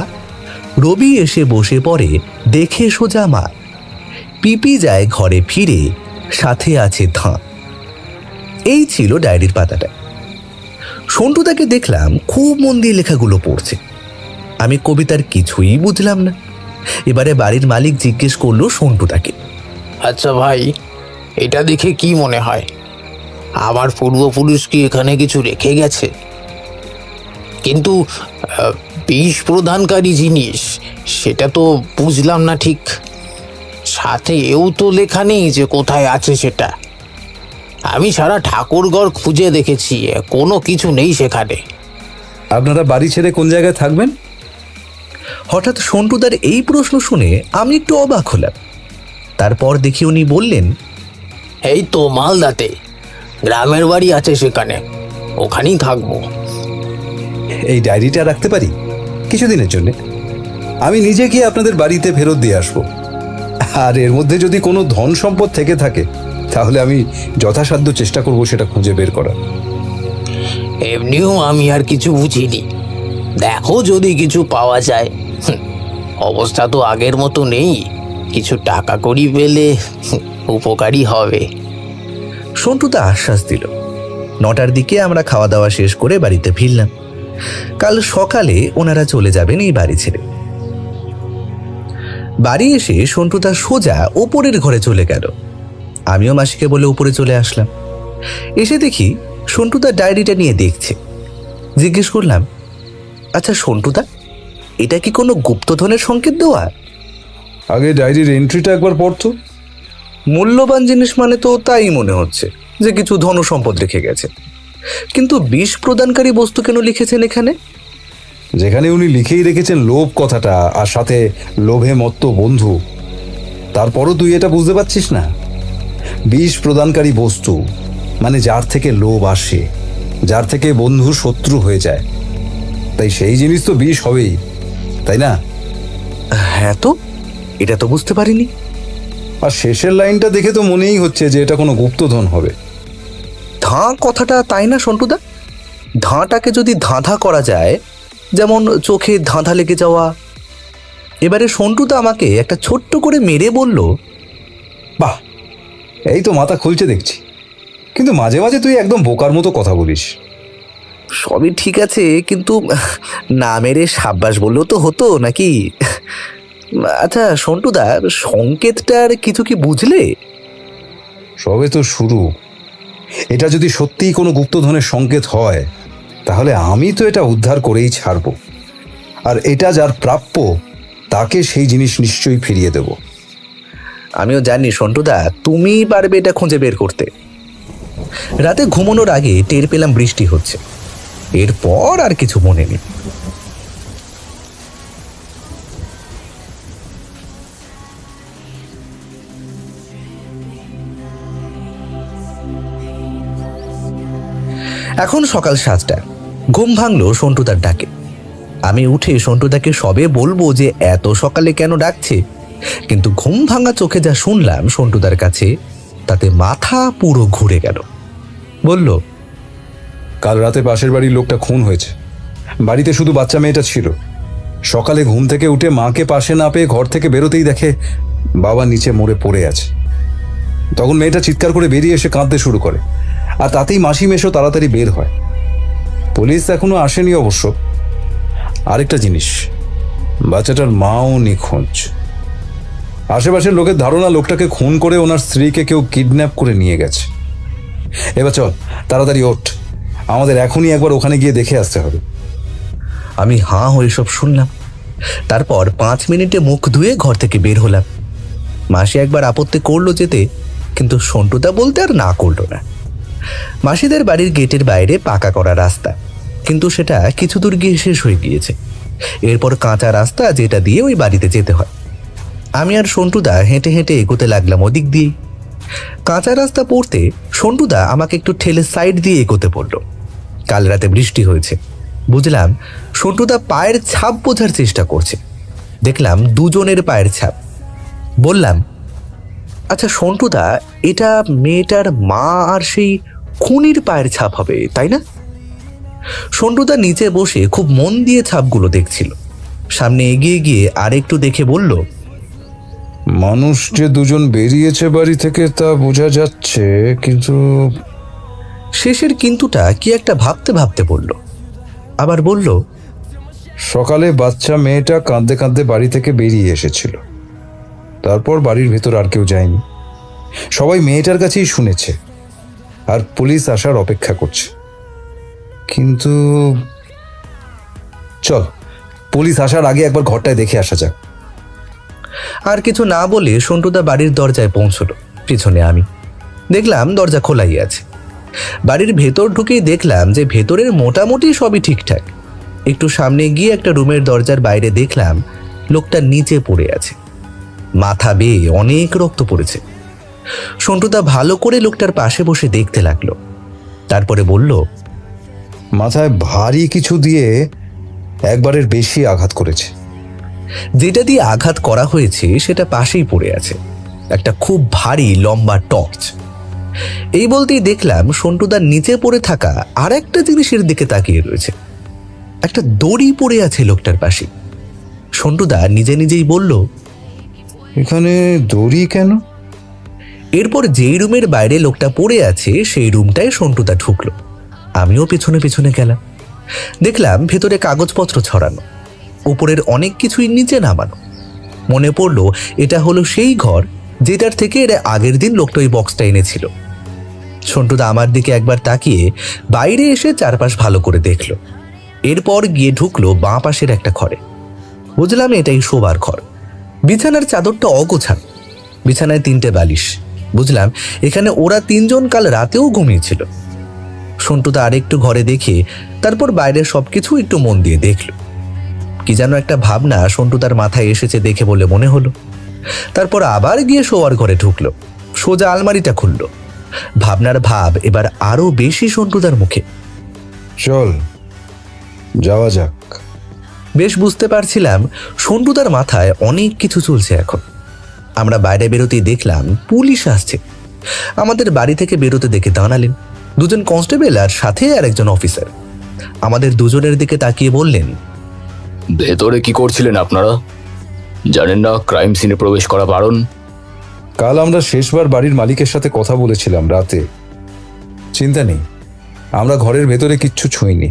রবি এসে বসে পড়ে দেখে সোজা মা। পিপি যায় ঘরে ফিরে, সাথে আছে ধাঁ। এই ছিল ডায়েরির পাতাটা। সন্টুদাকে দেখলাম খুব মন দিয়ে লেখাগুলো পড়ছে। আমি কবিতার কিছুই বুঝলাম না। এবারে বাড়ির মালিক জিজ্ঞেস করলো সন্টুদাকে, আচ্ছা ভাই, এটা দেখে কি মনে হয়? আমার পূর্বপুরুষ কি এখানে কিছু রেখে গেছে? কিন্তু বিষ প্রদানকারী জিনিস, সেটা তো বুঝলাম না ঠিক। সাথে এও তো লেখা নেই যে কোথায় আছে সেটা। আমি সারা ঠাকুরঘর খুঁজে দেখেছি, কোনো কিছু নেই সেখানে। আপনারা বাড়ি ছেড়ে কোন জায়গায় থাকবেন? হঠাৎ সন্টুদার এই প্রশ্ন শুনে আমি একটু অবাক হলাম। তারপর দেখি উনি বললেন, এই তো মালদাতে গ্রামের বাড়ি আছে, সেখানে, ওখানেই থাকবো। এই ডায়েরিটা রাখতে পারি কিছুদিনের জন্য? আমি নিজে গিয়ে আপনাদের বাড়িতে ফেরত দিয়ে আসবো। আর এর মধ্যে যদি কোনো ধন সম্পদ থেকে থাকে তাহলে আমি যথাসাধ্য চেষ্টা করব সেটা খুঁজে বের করার। এমনিও আমি আর কিছু বুঝিনি, দেখো যদি কিছু পাওয়া যায়। অবস্থা তো আগের মতো নেই, কিছু টাকা কড়ি পেলে উপকারী হবে। সন্টুদা আশ্বাস দিল। 9টার দিকে আমরা খাওয়া দাওয়া শেষ করে বাড়িতে ফিরলাম। কাল সকালে ওনারা চলে যাবেন এই বাড়ি ছেড়ে। বাড়ি এসে সন্টুদা সোজা ওপরের ঘরে চলে গেল। আমিও মাসিকে বলে উপরে চলে আসলাম। এসে দেখি সন্টুদা ডায়েরিটা নিয়ে দেখছে। জিজ্ঞেস করলাম, আচ্ছা সন্টুদা, এটা কি কোনো গুপ্তধনের সংকেত দেওয়া? আগে ডায়েরির এন্ট্রিটা একবার পড়তো। মূল্যবান জিনিস মানে তো তাই মনে হচ্ছে যে কিছু ধন সম্পদ রেখে গেছে, কিন্তু বিষ প্রদানকারী বস্তু কেন লিখেছেন এখানে? যেখানে উনি লিখেই রেখেছেন লোভ কথাটা, আর সাথে লোভে মত্ত বন্ধু, তারপরও তুই এটা বুঝতে পারছিস না? বিষ প্রদানকারী বস্তু মানে যার থেকে লোভ আসে, যার থেকে বন্ধু শত্রু হয়ে যায়। তাই সেই জিনিস তো বিষ হবেই, তাই না? হ্যাঁ, তো এটা তো বুঝতে পারিনি। আর শেষের লাইনটা দেখে তো মনেই হচ্ছে যে এটা কোনো গুপ্তধন হবে। ধাঁ কথাটা, তাই না সন্টুদা? ধাঁটাকে যদি ধাঁধা করা যায়, যেমন চোখে ধাঁধা লেগে যাওয়া। এবারে সন্টুদা আমাকে একটা ছোট্ট করে মেরে বলল, বাহ, এই তো মাথা খুলছে দেখছি, কিন্তু মাঝে মাঝে তুই একদম বোকার মতো কথা বলিস। সবই ঠিক আছে, কিন্তু না মেরে সাব্বাস বললেও তো হতো নাকি? আচ্ছা সন্টুদা, সংকেতটার কিছু কি বুঝলে? সবে তো শুরু। এটা যদি সত্যিই কোনো গুপ্তধনের সংকেত হয়, তাহলে আমি তো এটা উদ্ধার করেই ছাড়ব, আর এটা যার প্রাপ্য তাকে সেই জিনিস নিশ্চয়ই ফিরিয়ে দেব। আমিও জানি সন্টুদা, তুমিই পারবে এটা খুঁজে বের করতে। রাতে ঘুমানোর আগে টের পেলাম বৃষ্টি হচ্ছে, এরপর আর কিছু মনে নেই। এখন সকাল 7টা। ঘুম ভাঙলো সন্টুদার ডাকে। আমি উঠে সন্টুদাকে সবে বলবো যে এত সকালে কেন ডাকছে, কিন্তু ঘুম ভাঙা চোখে যা শুনলাম সন্টুদার কাছে, তাতে মাথা পুরো ঘুরে গেল। বলল, কাল রাতে পাশের বাড়ির লোকটা খুন হয়েছে। বাড়িতে শুধু বাচ্চা মেয়েটা ছিল। সকালে ঘুম থেকে উঠে মাকে পাশে না পেয়ে ঘর থেকে বেরোতেই দেখে বাবা নিচে মরে পড়ে আছে। তখন মেয়েটা চিৎকার করে বেরিয়ে এসে কাঁদতে শুরু করে, আর তাতেই মাসি মেশো তাড়াতাড়ি বের হয়। পুলিশ এখনো আসেনি অবশ্য। আরেকটা জিনিস, বাচ্চাটার মাও নিখোঁজ। আশেপাশের লোকের ধারণা লোকটাকে খুন করে ওনার স্ত্রীকে কেউ কিডন্যাপ করে নিয়ে গেছে। এবার চল, তাড়াতাড়ি ওঠ, আমাদের এখনই একবার ওখানে গিয়ে দেখে আসতে হবে। আমি হাঁ হয়ে সব শুনলাম। তারপর 5 মিনিটে মুখ ধুয়ে ঘর থেকে বের হলাম। মাসি একবার আপত্তি করলো যেতে, কিন্তু সন্টুদা বলতে আর না করলো না। মাসিদের বাড়ির গেটের বাইরে পাকা করা রাস্তা, কিন্তু সেটা কিছু দূর গিয়ে শেষ হয়ে গিয়েছে। এরপর কাঁচা রাস্তা, যেটা দিয়ে ওই বাড়িতে যেতে হয়। আমি আর সন্টুদা হেঁটে হেঁটে এগোতে লাগলাম ওদিক দিয়ে। কাঁচা রাস্তা পড়তে সন্টুদা আমাকে একটু ঠেলে সাইড দিয়ে এগোতে পড়ল। কাল রাতে বৃষ্টি হয়েছে, বুঝলাম সন্টুদা পায়ের ছাপ বোঝার চেষ্টা করছে। দেখলাম দুজনের পায়ের ছাপ। বললাম, আচ্ছা সন্টুদা, এটা মেয়েটার মা আর সেই খুনির পায়ের ছাপ হবে, তাই না? সন্টুদা নিচে বসে খুব মন দিয়ে ছাপগুলো দেখছিল। সামনে এগিয়ে গিয়ে আর একটু দেখে বলল, মানুষ যে দুজন বেরিয়েছে বাড়ি থেকে তা বোঝা যাচ্ছে, কিন্তু শেষের কিন্তুটা কি একটা ভাবতে ভাবতে বলল। আবার বলল, সকালে বাচ্চা মেয়েটা কাঁদতে কাঁদতে বাড়ি থেকে বেরিয়ে এসেছিল। তারপর বাড়ির ভেতর আর কেউ যায়নি। সবাই মেয়েটার কাছেই শুনেছে, আর পুলিশ আসার অপেক্ষা করছে। কিন্তু চল, পুলিশ আসার আগে একবার ঘরটায় দেখে আসা যাক। আর কিছু না বলে সন্টুদা বাড়ির দরজায় পৌঁছলো, পিছনে আমি। দেখলাম দরজা খোলাই আছে। বাড়ির ভেতর ঢুকেই দেখলাম যে ভেতরের মোটামুটি সবই ঠিকঠাক। একটু সামনে গিয়ে একটা রুমের দরজার বাইরে দেখলাম লোকটা নিচে পড়ে আছে, মাথা বেয়ে অনেক রক্ত পড়েছে। সন্টুদা ভালো করে লোকটার পাশে বসে দেখতে লাগলো। তারপরে বলল, মাথায় ভারী কিছু দিয়ে একবারের বেশি আঘাত করেছে। যেটা দিয়ে আঘাত করা হয়েছে সেটা পাশেই পড়ে আছে, একটা খুব ভারী লম্বা টর্চ। এই বলতেই দেখলাম সন্টুদার নিচে পড়ে থাকা আর একটা জিনিসের দিকে তাকিয়ে রয়েছে। একটা দড়ি পড়ে আছে লোকটার পাশে। সন্টুদা নিজে নিজেই বলল, এখানে দড়ি কেন? এরপর যেই রুমের বাইরে লোকটা পড়ে আছে সেই রুমটায় সন্টুদা ঢুকলো। আমিও পেছনে পেছনে গেলাম। দেখলাম ভেতরে কাগজপত্র ছড়ানো, উপরের অনেক কিছুই নিচে নামানো। মনে পড়লো এটা হলো সেই ঘর যেটার থেকে এর আগের দিন লোকটা ওই বক্সটা এনেছিল। সন্টুদা আমার দিকে একবার তাকিয়ে বাইরে এসে চারপাশ ভালো করে দেখলো। এরপর গিয়ে ঢুকলো বাঁ পাশের একটা ঘরে। বুঝলাম এটাই শোবার ঘর। বিছানার চাদরটা অগোছানো, বিছানায় 3টে বালিশ। বুঝলাম এখানে ওরা 3জন কাল রাতেও ঘুমিয়েছিল। সন্টুদা আরেকটু ঘরে দেখে তারপর বাইরের সবকিছু একটু মন দিয়ে দেখল। কি যেন একটা ভাবনা সন্টুদার মাথায় এসেছে দেখে বলে মনে হলো। তারপর আবার গিয়ে শোয়ার ঘরে ঢুকলো, সোজা আলমারিটা খুলল। ভাবনার ভাব এবার আরো বেশি সন্টুদার মুখে। চল যাওয়া যাক। বেশ বুঝতে পারছিলাম সন্টুদার মাথায় অনেক কিছু চলছে এখন। আমরা বাইরে বেরোতেই দেখলাম পুলিশ আসছে। আমাদের বাড়ি থেকে বেরোতে দেখে দাঁড়ালেন 2জন কনস্টেবল আর সাথে আর একজন অফিসার। আমাদের দুজনের দিকে তাকিয়ে বললেন, ভেতরে কি করছিলেন আপনারা? জানেন না ক্রাইম সিনে প্রবেশ করা বারণ? কাল আমরা শেষবার বাড়ির মালিকের সাথে কথা বলেছিলাম রাতে। চিন্তা নেই, আমরা ঘরের ভেতরে কিচ্ছু ছুঁইনি।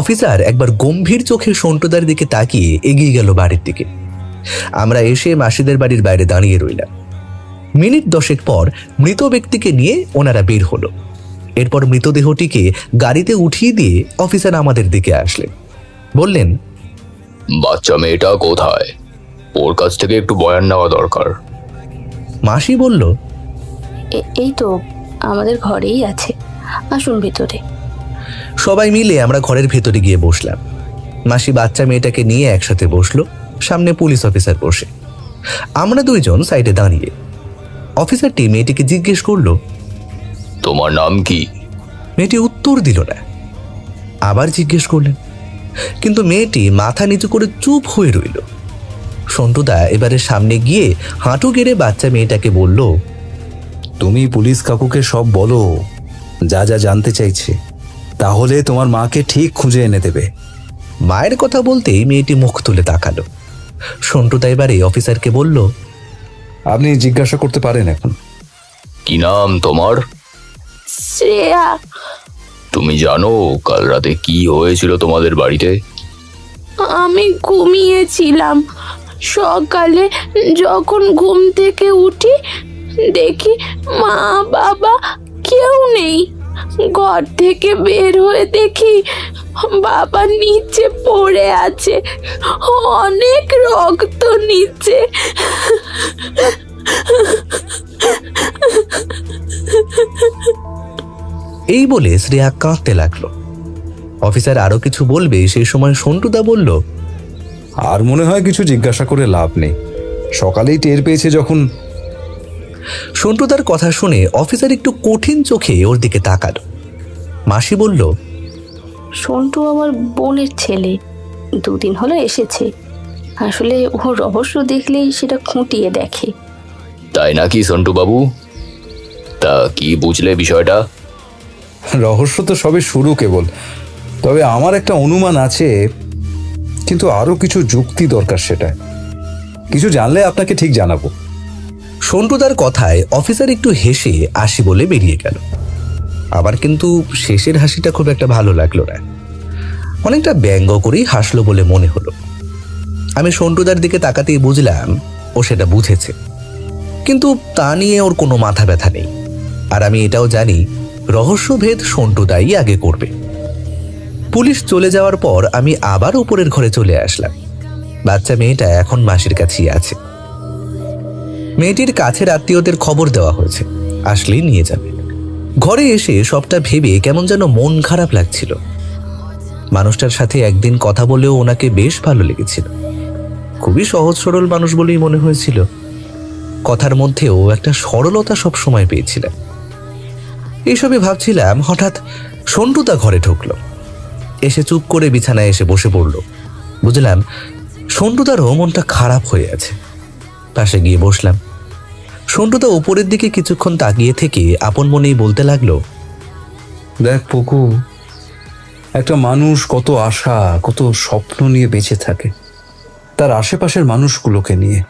অফিসার একবার গম্ভীর চোখে সন্টুদার দিকে তাকিয়ে এগিয়ে গেল বাড়ির দিকে। আমরা এসে মাসিদের বাড়ির বাইরে দাঁড়িয়ে রইলাম। মিনিট 10 পর মৃত ব্যক্তিকে নিয়ে ওনারা বের হলো। এরপর মৃতদেহটিকে গাড়িতে উঠিয়ে দিয়ে অফিসার আমাদের দিকে আসলেন। বললেন, বাচ্চা মেয়েটা কোথায়? ওর কাছ থেকে একটু বয়ান নেওয়া দরকার। মাসি বলল, এই তো আমাদের ঘরেই আছে, আসুন ভিতরে। সবাই মিলে আমরা ঘরের ভেতরে গিয়ে বসলাম। মাসি বাচ্চা মেয়েটাকে নিয়ে একসাথে বসলো, সামনে পুলিশ অফিসার বসে। আমরা দুইজন সাইডে দাঁড়িয়ে। অফিসারটি মেয়েটিকে জিজ্ঞেস করলো, তোমার নাম কি? মেয়েটি উত্তর দিল না। আবার জিজ্ঞেস করলেন, কিন্তু মেয়েটি মাথা নিচু করে চুপ হয়ে রইল। সন্টুদা এবারে সামনে গিয়ে হাঁটু গেড়ে বাচ্চা মেয়েটাকে বলল, তুমি পুলিশ কাকুকে সব বলো, যা যা জানতে চাইছে, তাহলে তোমার মাকে ঠিক খুঁজে এনে দেবে। মায়ের কথা বলতেই মেয়েটি মুখ তুলে তাকালো। সন্টুদা এবারে অফিসারকে বলল, আপনি জিজ্ঞাসা করতে পারেন এখন। কি নাম তোমার? শ্রেয়া। তুমি জানো কাল রাতে কি হয়েছিল তোমাদের বাড়িতে? আমি ঘুমিয়েছিলাম। সকালে যখন ঘুম থেকে উঠি দেখি মা বাবা কেউ নেই। ঘর থেকে বের হয়ে দেখি বাবা নিচে পড়ে আছে, অনেক রক্ত নিচে। এই বলে শ্রেয়া কাঁদতে লাগলো। অফিসার আরো কিছু বলবে সেই সময় সন্টুদা বলল, আর মনে হয় কিছু জিজ্ঞাসা করে লাভ নেই, সকালেই টের পেয়েছে যখন। সন্টুদার কথা শুনে অফিসার একটু কঠিন চোখে ওর দিকে তাকালো। মাসি বলল, সন্টু আমার বোনের ছেলে, 2 দিন হলো এসেছে। আসলে ও রহস্য দেখলেই সেটা খুঁটিয়ে দেখে। তাই নাকি সন্টু বাবু? তা কি বুঝলে বিষয়টা? রহস্য তো সবে শুরু কেবল, তবে আমার একটা অনুমান আছে, কিন্তু আরো কিছু যুক্তি দরকার। সেটা কিছু জানলে আপনাকে ঠিক জানাবো। সন্টুদার কথায় অফিসার একটু হেসে আসি বলে বেরিয়ে গেল। আবার কিন্তু শেষের হাসিটা খুব একটা ভালো লাগলো না, অনেকটা ব্যঙ্গ করেই হাসলো বলে মনে হলো। আমি সন্টুদার দিকে তাকাতেই বুঝলাম ও সেটা বুঝেছে, কিন্তু তা নিয়ে ওর কোনো মাথা ব্যথা নেই। আর আমি এটাও জানি রহস্যভেদ সন্টুদাই আগে করবে। পুলিশ চলে যাওয়ার পর আমি আবার উপরের ঘরে চলে আসলাম। বাচ্চা মেয়েটা এখন মাসির কাছেই আছে। মেয়েটির কাছের আত্মীয়দের খবর দেওয়া হয়েছে, আসলেই নিয়ে যাবে। ঘরে এসে সবটা ভেবে কেমন যেন মন খারাপ লাগছিল। মানুষটার সাথে একদিন কথা বলেও ওনাকে বেশ ভালো লেগেছিল। খুবই সহজ সরল মানুষ বলেই মনে হয়েছিল। কথার মধ্যেও একটা সরলতা সব সময় পেয়েছিলাম। এইসবই ভাবছিলাম, হঠাৎ সন্টুদা ঘরে ঢুকলো। এসে চুপ করে বিছানায় এসে বসে পড়ল। বুঝলাম সন্টুদারও মনটা খারাপ হয়ে আছে। পাশে গিয়ে বসলাম। সন্টুদা উপরের দিকে কিছুক্ষণ তাকিয়ে থেকে আপন মনেই বলতে লাগলো, দেখ পকু, একটা মানুষ কত আশা কত স্বপ্ন নিয়ে বেঁচে থাকে তার আশেপাশের মানুষগুলোকে নিয়ে।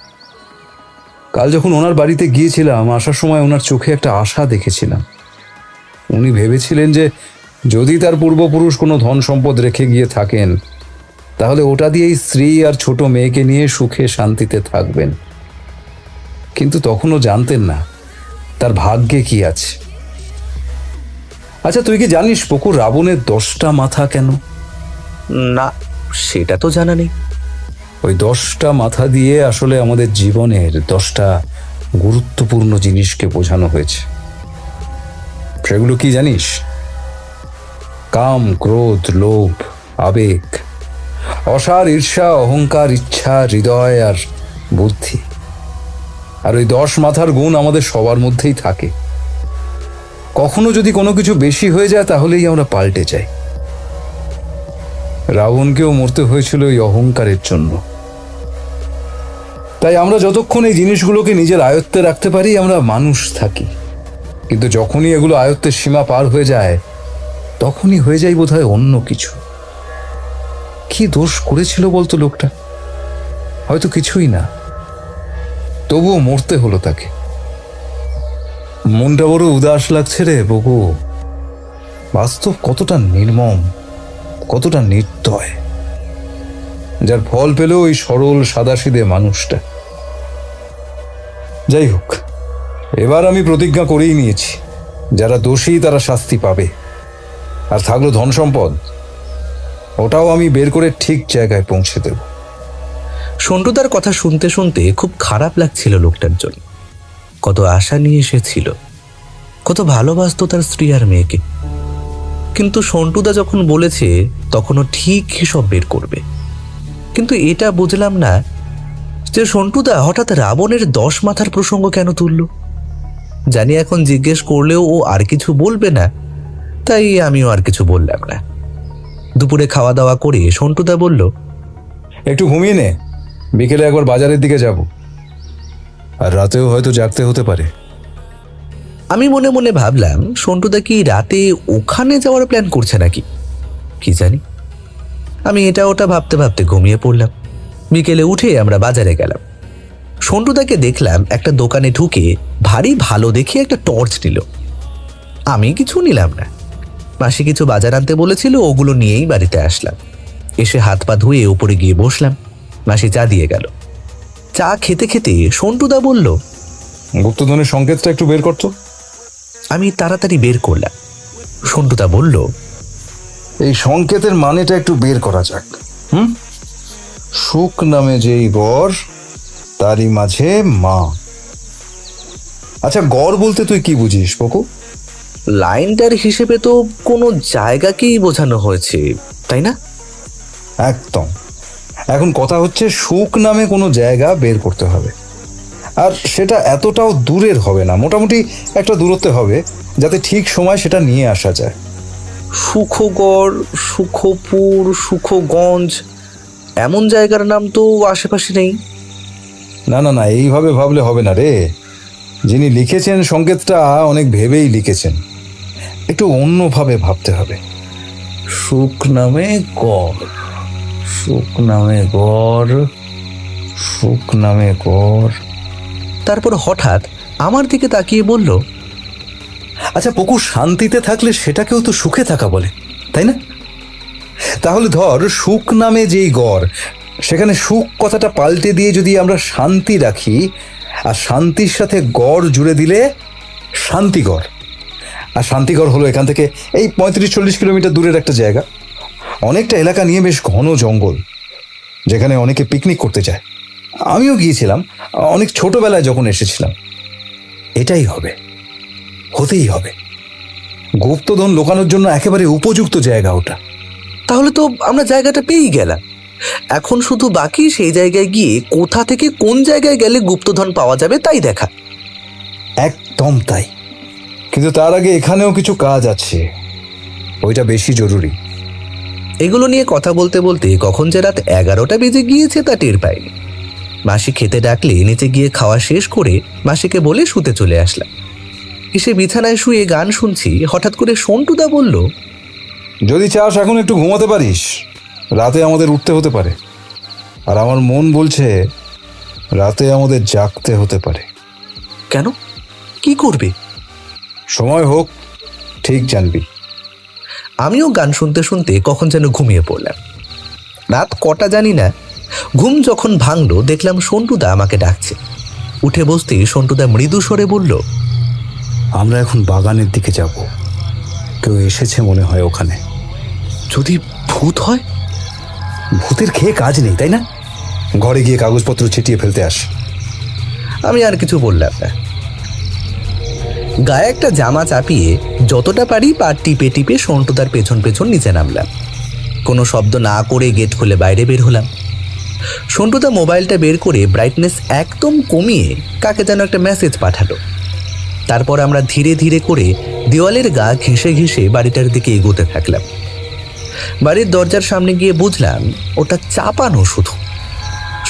কাল যখন ওনার বাড়িতে গিয়েছিলাম, আসার সময় ওনার চোখে একটা আশা দেখেছিলাম। উনি ভেবেছিলেন যে যদি তার পূর্বপুরুষ কোনো ধন সম্পদ রেখে গিয়ে থাকেন, তাহলে ওটা দিয়েই স্ত্রী আর ছোট মেয়েকে নিয়ে সুখে শান্তিতে থাকবেন। কিন্তু তখনও জানতেন না তার ভাগ্যে কি আছে। আচ্ছা, তুই কি জানিস পকু, রাবণের 10টা মাথা কেন? না, সেটা তো জানা নেই। ওই 10টা মাথা দিয়ে আসলে আমাদের জীবনের 10টা গুরুত্বপূর্ণ জিনিসকে বোঝানো হয়েছে। সেগুলো কি জানিস? কাম, ক্রোধ, লোভ, আবেগ, অসার, ঈর্ষা, অহংকার, ইচ্ছা, হৃদয় আর বুদ্ধি। আর ওই 10 মাথার গুণ আমাদের সবার মধ্যেই থাকে। কখনো যদি কোনো কিছু বেশি হয়ে যায়, তাহলেই আমরা পাল্টে যাই। রাবণকেও মরতে হয়েছিল ওই অহংকারের জন্য। তাই আমরা যতক্ষণ এই জিনিসগুলোকে নিজের আয়ত্তে রাখতে পারি, আমরা মানুষ থাকি। কিন্তু যখনই এগুলো আয়ত্তের সীমা পার হয়ে যায়, তখনই হয়ে যায় বোধহয় অন্য কিছু। কি দোষ করেছিল বলতো লোকটা? হয়তো কিছুই না, তবুও মরতে হলো তাকে। মনটা বড় উদাস লাগছে রে বকু। বাস্তব কতটা নির্মম, কতটা নির্দয়, যার ফল পেল ওই সরল সাদাসিধে মানুষটা। যাই হোক, এবার আমি প্রতিজ্ঞা করেই নিয়েছি, যারা দোষী তারা শাস্তি পাবে। আর থাকলো ধন সম্পদ, ওটাও আমি বের করে ঠিক জায়গায় পৌঁছে দেব। সন্টুদার কথা শুনতে শুনতে খুব খারাপ লাগছিল লোকটার জন্য। কত আশা নিয়ে এসেছিল, কত ভালোবাসতো তার স্ত্রী আর মেয়েকে। কিন্তু সন্টুদা যখন বলেছে তখনও ঠিক হিসব বের করবে। কিন্তু এটা বুঝলাম না যে সন্টুদা হঠাৎ রাবণের 10 মাথার প্রসঙ্গ কেন তুলল। জানি এখন জিজ্ঞেস করলেও ও আর কিছু বলবে না, তাই আমিও আর কিছু বললাম না। দুপুরে খাওয়া দাওয়া করে সন্টুদা বলল, একটু ঘুমিয়ে নে, বিকেলে একবার বাজারের দিকে যাব, আর রাতেও হয়তো জাগতে হতে পারে। আমি মনে মনে ভাবলাম সন্টুদা কি রাতে ওখানে যাওয়ার প্ল্যান করছে নাকি, কি জানি। আমি এটা ওটা ভাবতে ভাবতে ঘুমিয়ে পড়লাম। বিকেলে উঠে আমরা বাজারে গেলাম। সন্টুদাকে দেখলাম একটা দোকানে ঢুকে ভারী ভালো দেখে একটা টর্চ নিল। আমি কিছু নিলাম না, মাসি কিছু বাজার আনতে বলেছিল, ওগুলো নিয়েই বাড়িতে আসলাম। এসে হাত পা ধুয়ে উপরে গিয়ে বসলাম। মাসি চা দিয়ে গেল। চা খেতে খেতে সন্টুদা বলল, গুপ্তধনের সংকেতটা একটু বের করতো। আমি তাড়াতাড়ি বের করলাম। সন্টুদা বলল, এই সংকেতের মানেটা একটু বের করা যাক। সুখ নামে যেই বর, তারই মাঝে মা। আচ্ছা, গড় বলতে তুই কি বুঝিস পকু? লাইনটার হিসেবে তো কোনো জায়গাকেই বোঝানো হয়েছে, তাই না? একদম। এখন কথা হচ্ছে সুখ নামে কোনো জায়গা বের করতে হবে, আর সেটা এতটাও দূরের হবে না, মোটামুটি একটা দূরত্বে হবে, যাতে ঠিক সময় সেটা নিয়ে আসা যায়। সুখগড়, সুখপুর, সুখগঞ্জ এমন জায়গার নাম তো আশেপাশে নেই। না না না, এইভাবে ভাবলে হবে না রে। যিনি লিখেছেন সংকেতটা অনেক ভেবেই লিখেছেন, একটু অন্যভাবে ভাবতে হবে। সুখ নামে গড়, সুখ নামে গড়, সুখ নামে গড়। তারপর হঠাৎ আমার দিকে তাকিয়ে বলল, আচ্ছা পকু, শান্তিতে থাকলে সেটাকেও তো সুখে থাকা বলে, তাই না? তাহলে ধর সুখ নামে যেই গড়, সেখানে সুখ কথাটা পাল্টে দিয়ে যদি আমরা শান্তি রাখি, আর শান্তির সাথে গড় জুড়ে দিলে শান্তিগড়। আর শান্তিগড় হলো এখান থেকে এই 35-40 কিলোমিটার দূরের একটা জায়গা, অনেকটা এলাকা নিয়ে বেশ ঘন জঙ্গল, যেখানে অনেকে পিকনিক করতে যায়। আমিও গিয়েছিলাম অনেক ছোটবেলায় যখন এসেছিলাম। এটাই হবে, হতেই হবে। গুপ্তধন লোকানোর জন্য একেবারে উপযুক্ত জায়গা ওটা। তাহলে তো আমরা জায়গাটা পেয়েই গেলাম। এখন শুধু বাকি সেই জায়গায় গিয়ে কোথা থেকে কোন জায়গায় গেলে গুপ্তধন পাওয়া যাবে তাই দেখা। একদম তাই, কিন্তু তার আগে এখানেও কিছু কাজ আছে, ওইটা বেশি জরুরি। এগুলো নিয়ে কথা বলতে বলতে কখন যে রাত 11টা বেজে গিয়েছে তা টের পাইনি। মাসি খেতে ডাকলে নিচে গিয়ে খাওয়া শেষ করে মাসিকে বলে শুতে চলে আসলাম। এসে বিছানায় শুয়ে গান শুনছি, হঠাৎ করে সন্টুদা বলল, যদি চাস এখন একটু ঘুমাতে পারিস, রাতে আমাদের উঠতে হতে পারে। আর আমার মন বলছে রাতে আমাদের জাগতে হতে পারে। কেন, কি করবে? সময় হোক, ঠিক জানবি। আমিও গান শুনতে শুনতে কখন যেন ঘুমিয়ে পড়লাম। রাত কটা জানি না। ঘুম যখন ভাঙলো দেখলাম সন্টুদা আমাকে ডাকছে। উঠে বসতে সন্টুদা মৃদু স্বরে বলল, আমরা এখন বাগানের দিকে যাব, কেউ এসেছে মনে হয় ওখানে। যদি ভূত হয়? ভূতের খেয়ে কাজ নেই, তাই না? ঘরে গিয়ে কাগজপত্র ছিটিয়ে ফেলতে আস। আমি আর কিছু বললাম না। গায়ে একটা জামা চাপিয়ে যতটা পারি পা টিপে টিপে সন্টুদার পেছন পেছন নিচে নামলাম। কোনো শব্দ না করে গেট খুলে বাইরে বের হলাম। সন্টুদা মোবাইলটা বের করে ব্রাইটনেস একদম কমিয়ে কাকে যেন একটা মেসেজ পাঠালো। তারপর আমরা ধীরে ধীরে করে দেওয়ালের গা ঘেঁষে ঘেঁষে বাড়িটার দিকে এগোতে থাকলাম। বাড়ির দরজার সামনে গিয়ে বুঝলাম ওটা চাপানো শুধু।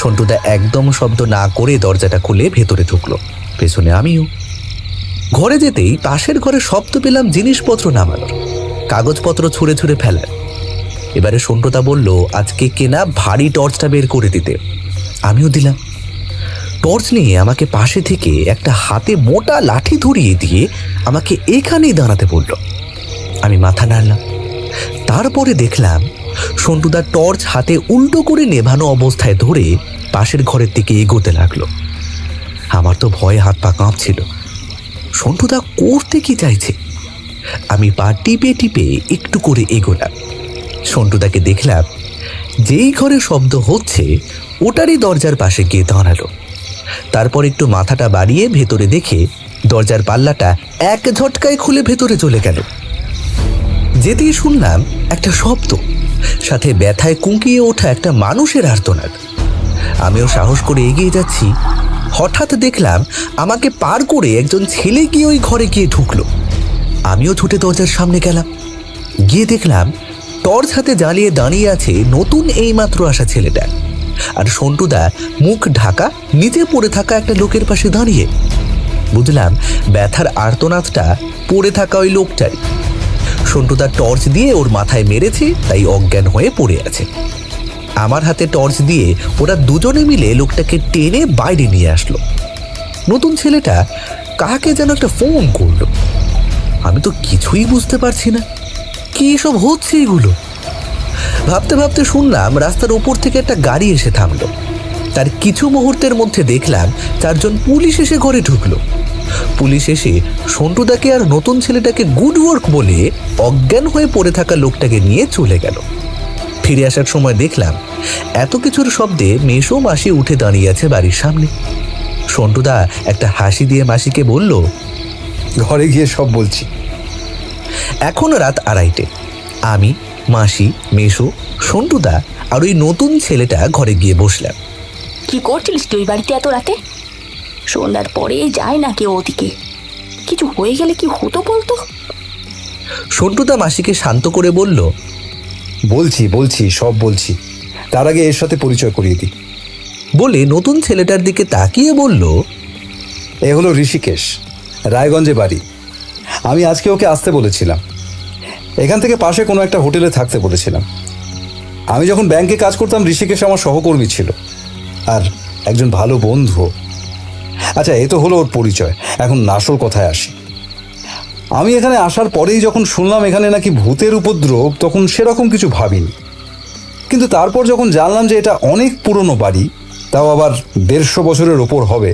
সন্টুদা একদম শব্দ না করে দরজাটা খুলে ভেতরে ঢুকলো, পেছনে আমিও। ঘরে যেতেই পাশের ঘরে শব্দ পেলাম জিনিসপত্র নামানোর, কাগজপত্র ছুঁড়ে ছুঁড়ে ফেলার। এবারে সন্টুদা বলল আজকে কেনা ভারী টর্চটা বের করে দিতে। আমিও দিলাম। টর্চ নিয়ে আমাকে পাশে থেকে একটা হাতে মোটা লাঠি ধরিয়ে দিয়ে আমাকে এখানেই দাঁড়াতে বলল। আমি মাথা নাড়লাম। তারপরে দেখলাম সন্টুদা টর্চ হাতে উল্টো করে নেভানো অবস্থায় ধরে পাশের ঘরের দিকে এগোতে লাগলো। আমার তো ভয়ে হাত পা কাঁপছিল। সন্টুদা করতে কি চাইছে? আমি পা টিপে টিপে একটু করে এগোলাম। সন্টুদাকে দেখলাম যেই ঘরে শব্দ হচ্ছে ওটারই দরজার পাশে গিয়ে দাঁড়ালো। তারপর একটু মাথাটা বাড়িয়ে ভেতরে দেখে দরজার পাল্লাটা এক ঝটকায় খুলে ভেতরে চলে গেল। যেতেই শুনলাম একটা শব্দ, সাথে ব্যথায় কুঁকিয়ে ওঠা একটা মানুষের আর্তনাদ। আমিও সাহস করে এগিয়ে যাচ্ছি। হঠাৎ দেখলাম আমাকে পার করে একজন ছেলে গিয়ে ওই ঘরে গিয়ে ঢুকলো। আমিও ছুটে দরজার সামনে গেলাম। গিয়ে দেখলাম টর্চ হাতে জ্বালিয়ে দাঁড়িয়ে আছে নতুন এইমাত্র আসা ছেলেটা, আর সন্টুদা মুখ ঢাকা নিচে পড়ে থাকা একটা লোকের পাশে দাঁড়িয়ে। বুঝলাম ব্যথার আর্তনাদটা পড়ে থাকা ওই লোকটাই। সন্টুদা টর্চ দিয়ে ওর মাথায় মেরেছে, তাই অজ্ঞান হয়ে পড়ে আছে। আমার হাতে টর্চ দিয়ে ওরা দুজনে মিলে লোকটাকে টেনে বাইরে নিয়ে আসলো। নতুন ছেলেটা কাকে যেন একটা ফোন করলো। আমি তো কিছুই বুঝতে পারছি না কি সব হচ্ছে এগুলো। ভাবতে ভাবতে শুনলাম রাস্তার উপর থেকে একটা গাড়ি এসে থামলো। তার কিছু মুহূর্তের মধ্যে দেখলাম 4 জন পুলিশ এসে ঘরে ঢুকলো। পুলিশ এসে সন্টুদাকে আর নতুন ছেলেটাকে গুড ওয়ার্ক বলে অজ্ঞান হয়ে পড়ে থাকা লোকটাকে নিয়ে চলে গেল। ফিরে আসার সময় দেখলাম এত কিছুর শব্দে মেসো মাসি উঠে দাঁড়িয়ে আছে বাড়ির সামনে। সন্টুদা একটা হাসি দিয়ে মাসিকে বলল, ঘরে গিয়ে সব বলছি। এখন রাত 2:30। আমি, মাসি, মেসো, সন্টুদা আর ওই নতুন ছেলেটা ঘরে গিয়ে বসলাম। কি করছিলিস তুই বাড়িতে এত রাতে? সন্ধ্যার পরে যায় না কেউ ওদিকে। কিছু হয়ে গেলে কি হতো বলতো? সন্টুদা মাসিকে শান্ত করে বলল, বলছি সব বলছি। তার আগে এর সাথে পরিচয় করিয়ে দিই। বলে নতুন ছেলেটার দিকে তাকিয়ে বলল, এ হলো ঋষিকেশ, রায়গঞ্জে বাড়ি। আমি আজকে ওকে আসতে বলেছিলাম। এখান থেকে পাশে কোনো একটা হোটেলে থাকতে বলেছিলাম। আমি যখন ব্যাংকে কাজ করতাম ঋষিকেশ আমার সহকর্মী ছিল আর একজন ভালো বন্ধু। আচ্ছা, এ তো হলো ওর পরিচয়। এখন আসল কথায় আসি। আমি এখানে আসার পরেই যখন শুনলাম এখানে নাকি ভূতের উপদ্রব, তখন সেরকম কিছু ভাবিনি। কিন্তু তারপর যখন জানলাম যে এটা অনেক পুরনো বাড়ি, তাও আবার 150 বছরের ওপর হবে,